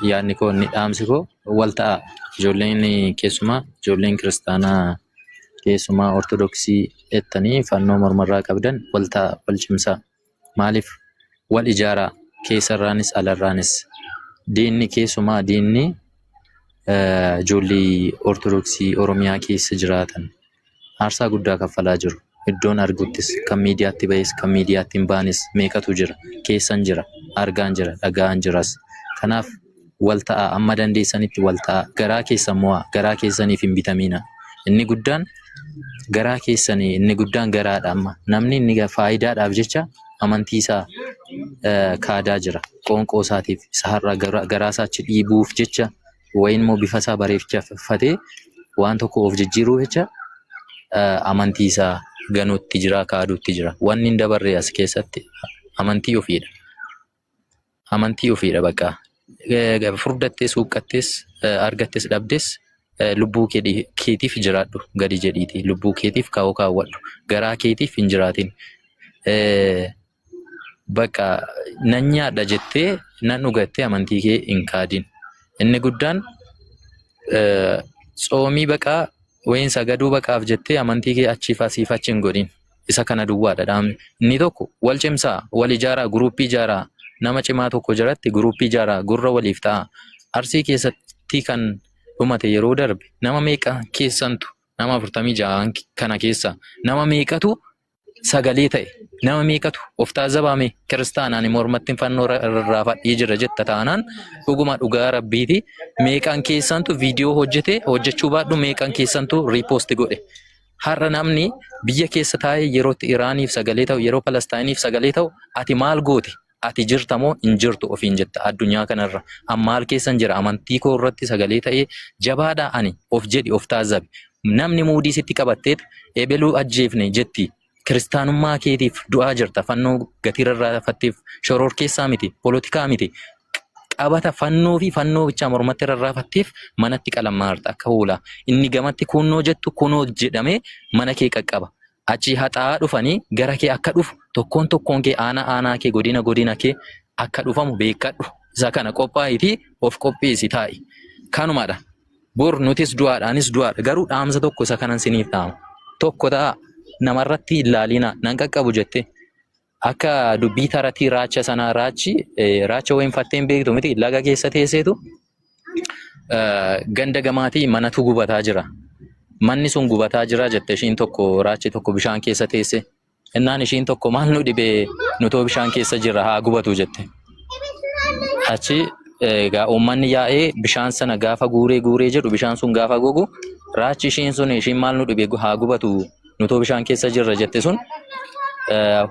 yaadni koo inni dhaamsi koo wal ta'a. Ijoolleen keessumaa ijoolleen kiristaanaa keessumaa ortodoksii jettanii fannoo mormarraa qabdan wal ta'a wal cimsaa. Maaliif wal ijaaraa keessarraanis alarraanis diinni keessumaa diinni ijoollee ortodoksii Oromiyaa keessa jiraatan aarsaa guddaa kaffalaa jiru. Iddoon arguttis kan miidiyaatti ba'es kan miidiyaatti hin baanes meeqatu jira. Keessan jira, argaan jira, dhagaan jiras. Kanaaf wal ta'a amma dandeessanitti wal ta'a. Garaa keessan mo'aa, garaa keessaniif hin bitamina. Inni guddaan garaa keessanii, inni guddaan garaadha amma. Namni inni faayidaadhaaf jecha amantii isaa kaadaa jira. Qoonqoo isaatiif isa har'a garaa isaa achi dhiibuuf jecha wayin immoo bifa isaa bareeffatee waan tokko of jijjiiruuf jecha amantii isaa ganuutti jira, kaaduutti jira. Wanni hin dabarre as keessatti amantii ofiidha. Amantii ofiidha bakka. Furdattees, huqqattees, argattees, dhabdes lubbuu keetiif jiraadhu gadi jedhiiti. Lubbuu keetiif kaa'oo kaawwadhu. Garaa keetiif hin jiraatin. Bakka nan nyaadha jettee nan dhugattee amantii kee hin kaadin. Inni guddaan tsoomii baqaa wayin sagaduu baqaaf jettee amantii kee achiif asiif achi hin godhin. Isa kana duwwaadha. Inni tokko wal cimsaa, wal ijaaraa, guruuppii ijaaraa. Nama cimaa tokko jiratti guruuppii ijaaraa, gurra waliif ta'a. Arsii keessatti kan dhumate yeroo darbe nama meeqa keessantu nama 46 kana keessa nama meeqatu sagalee ta'e, nama meeqatu of taazabame kiristaanaan mormatti fannoo rarraafadhii jira jetta taanaan dhuguma dhugaa rabbiiti. Meeqaan keessantu viidiyoo hojjechuu baadhu meeqaan keessantu riipoosti godhe. Har'a namni biyya keessa taa'ee yeroo Iraaniif sagalee ta'u, yeroo Palestaayiniif sagalee ta'u, ati maal goote? ati jirtamoo hin jirtu ofiin jetta addunyaa kanarra. Amma maal keessan jira amantii koo irratti sagalee ta'ee jabaadhaa ani of jedhi of taazzabi. Namni muudii sitti qabatteet ebeluu ajjeefne jetti. Kiristaanummaa keetiif du'aa jirta fannoo gatiirraa fatteef shoror keessaa miti polotikaa miti. Qabata fannoo fi fannoo bicha mormatti rarraafatteef manatti qalammaarta akka hoolaa. Inni gamatti kunnoo jettu kunoo jedhamee mana kee qaqqaba. Achi haxaa dhufanii gara kee akka dhufu tokkoon kee aanaa kee godina kee akka dhufamu beekadhu. Isa kana qophaa'iti of qopheessi taa'i. Kanumadha. Bor nutis du'aadhaanis du'aadha. Garuu dhaamsa tokko isa kanan siniif dhaama. Tokko ta'a namarratti ilaalina nan qaqqabu jette. Akka dubbii taratii raacha sanaa raacha wayin fatteen beektu miti laga keessa teesseetu ganda gamaatii manatu gubataa jira. Manni sun gubataa jira jette ishiin tokko raachi tokko bishaan keessa teesse. Innaan ishiin tokko maal nu dhibee nutoo bishaan keessa jira haa gubatu jette. Achi egaa uummanni yaa'ee bishaan sana gaafa guuree jedhu bishaan sun gaafa gogu raachi ishiin maal nu dhibee haa gubatu nutoo bishaan keessa jirra jette sun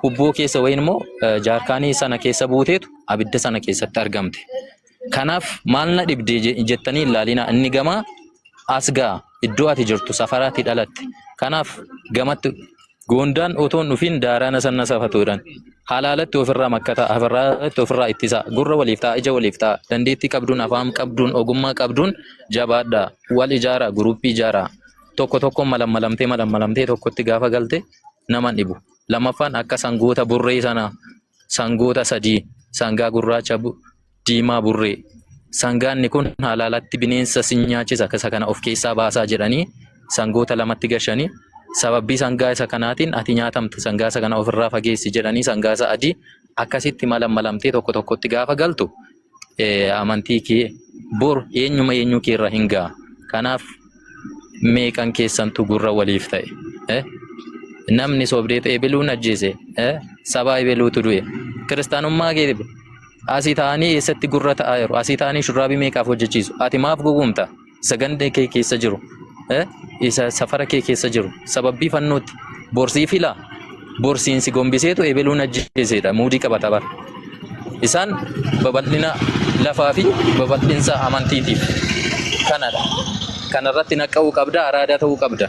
hubboo keessa wayin immoo jaarkaanii sana keessa buuteetu abidda sana keessatti argamte. Kanaaf maal na dhibdee jettanii ilaalina inni gamaa as gaa iddoo ati jirtu safaraatti dhalatte. Kanaaf gamatti gondaan otoon dhufin daaraana sanna safatuudhaan halaalatti ofirraa makkata ofirratti ofirraa ittisa gurra waliif ta'a ija waliif ta'a dandeettii qabduun afaan qabduun ogummaa qabduun jabaadhaa wal ijaara guruppii ijaara tokko malammalamtee tokkotti gaafa galte naman dhibu. Lamaffaan akka sangoota burree sana sangoota sadii sangaa gurraacha diimaa burree sangaanni kun halaalatti bineensa si nyaachisa isa kana of keessaa baasaa jedhanii sangoota lamatti gashanii sababbii sangaa isa kanaatiin ati nyaatamta sangaa isa kana ofirraa fageessi jedhanii sangaa isa adii akkasitti malammalamtee tokkotti gaafa galtu amantii kee bor eenyu kee irra hin ga'a. Kanaaf meeqan keessantu gurra waliif ta'e namni sobdee ta'e beluun ajjeese sabaa beluutu du'e kiristaanummaa kee asii ta'anii eessatti gurra ta'aa jiru asii ta'anii shurraabii meeqaaf hojjechiisu ati maaf gugumta isa ganda kee keessa jiru isa safara kee keessa jiru sababbii fannootti borsii filaa borsiinsi gombiseetu ebeluun ajjeesedha muudii qabata bara isaan babal'ina lafaa fi babal'insa amantiitiif kanadha kanarratti naqa'uu qabda araadaa ta'uu qabda.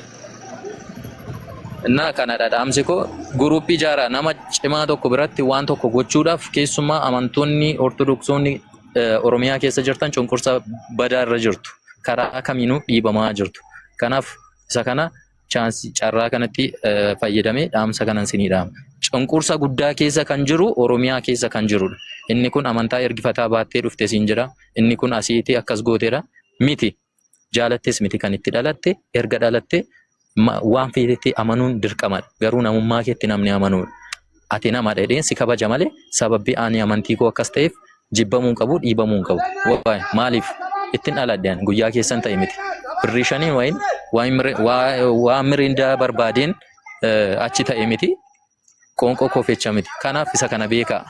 Innaa kanadha dhaamsi koo guruppii ijaara nama cimaa tokko biratti waan tokko gochuudhaaf keessumaa amantoonni ortodoksonni Oromiyaa keessa jirtan cunqursa badaa irra jirtu karaa kamiinuu dhiibamaa jirtu. Kanaaf isa kana carraa kanatti fayyadamee dhaamsa kanan sinii dhaama. Cunqursa guddaa keessa kan jiru Oromiyaa keessa kan jirudha. Inni kun amantaa ergifataa baattee dhufte siin jira. Inni kun asiitii akkas gooteedha. Miti jaalattes miti kan itti dhalatte erga dhalatte waan feetetti amanuun dirqamadha. Garuu namummaa keetti namni amanuudha. Ati nama dheedheen si kabaja malee sababbii ani amantii koo akkas ta'eef jibbamuun qabu dhiibamuun qabu. Maaliif ittiin dhaladheen guyyaa keessan ta'e miti. Birrii shanii waan mirindaa barbaadeen achi ta'e miti. Qoonqoo koofecha miti. Kanaaf isa kana beekaa.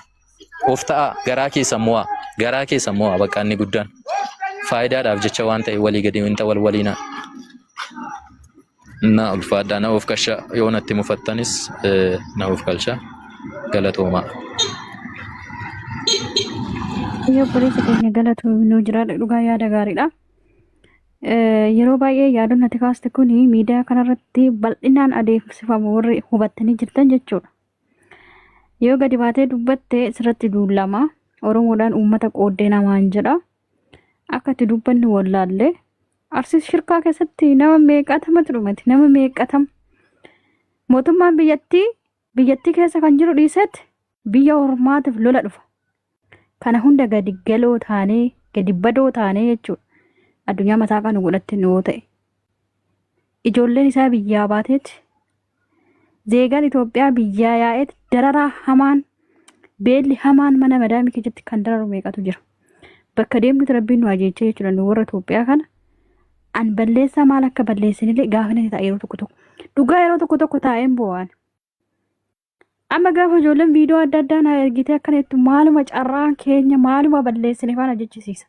Of ta'a garaa keessan mo'a bakka inni guddaan. Faayidaadhaaf jecha waan ta'e walii gadi hin ta'u waliinaa. Na ulfaadhaa na of kasha yoo natti mufattanis na of kalcha galatoomaa. Yoo poliisi keenya galatoomuu jiraadha dhugaa yaada gaariidha. Yeroo baay'ee yaadonni ati kaaste kun miidiyaa kanarratti bal'inaan adeemsifamu warri hubattanii jirtan jechuudha. Yoo gadi baatee dubbatte sirratti duulama Oromoodhaan uummata qooddee namaan jedha. Akka itti dubbanni wallaallee Arsiis shirkaa keessatti nama meeqatamatu dhumate nama meeqatam mootummaan biyyattii keessa kan jiru dhiisetti biyya ormaatiif lola dhufa. Kana hunda gadi galoo taanee gadi badoo taanee jechuudha. Addunyaa mataa kan godhatte noo ta'e. Ijoolleen isaa biyyaa baateetti zeegaan Itoophiyaa biyyaa yaa'eet dararaa hamaan beelli hamaan mana madaamii keessatti kan dararu meeqatu jira. Bakka deemnuti rabbiin nu ajeechee jechuudha nu warra Itoophiyaa kana. An balleessaa maal akka balleessinillee gaafa inni taa'e yeroo tokko dhugaa yeroo tokko taa'een bo'aan. Amma gaafa ijoolleen viidiyoo adda addaa na ergitee akkanatti maaluma carraan keenya maaluma balleessine faana jechisiisa.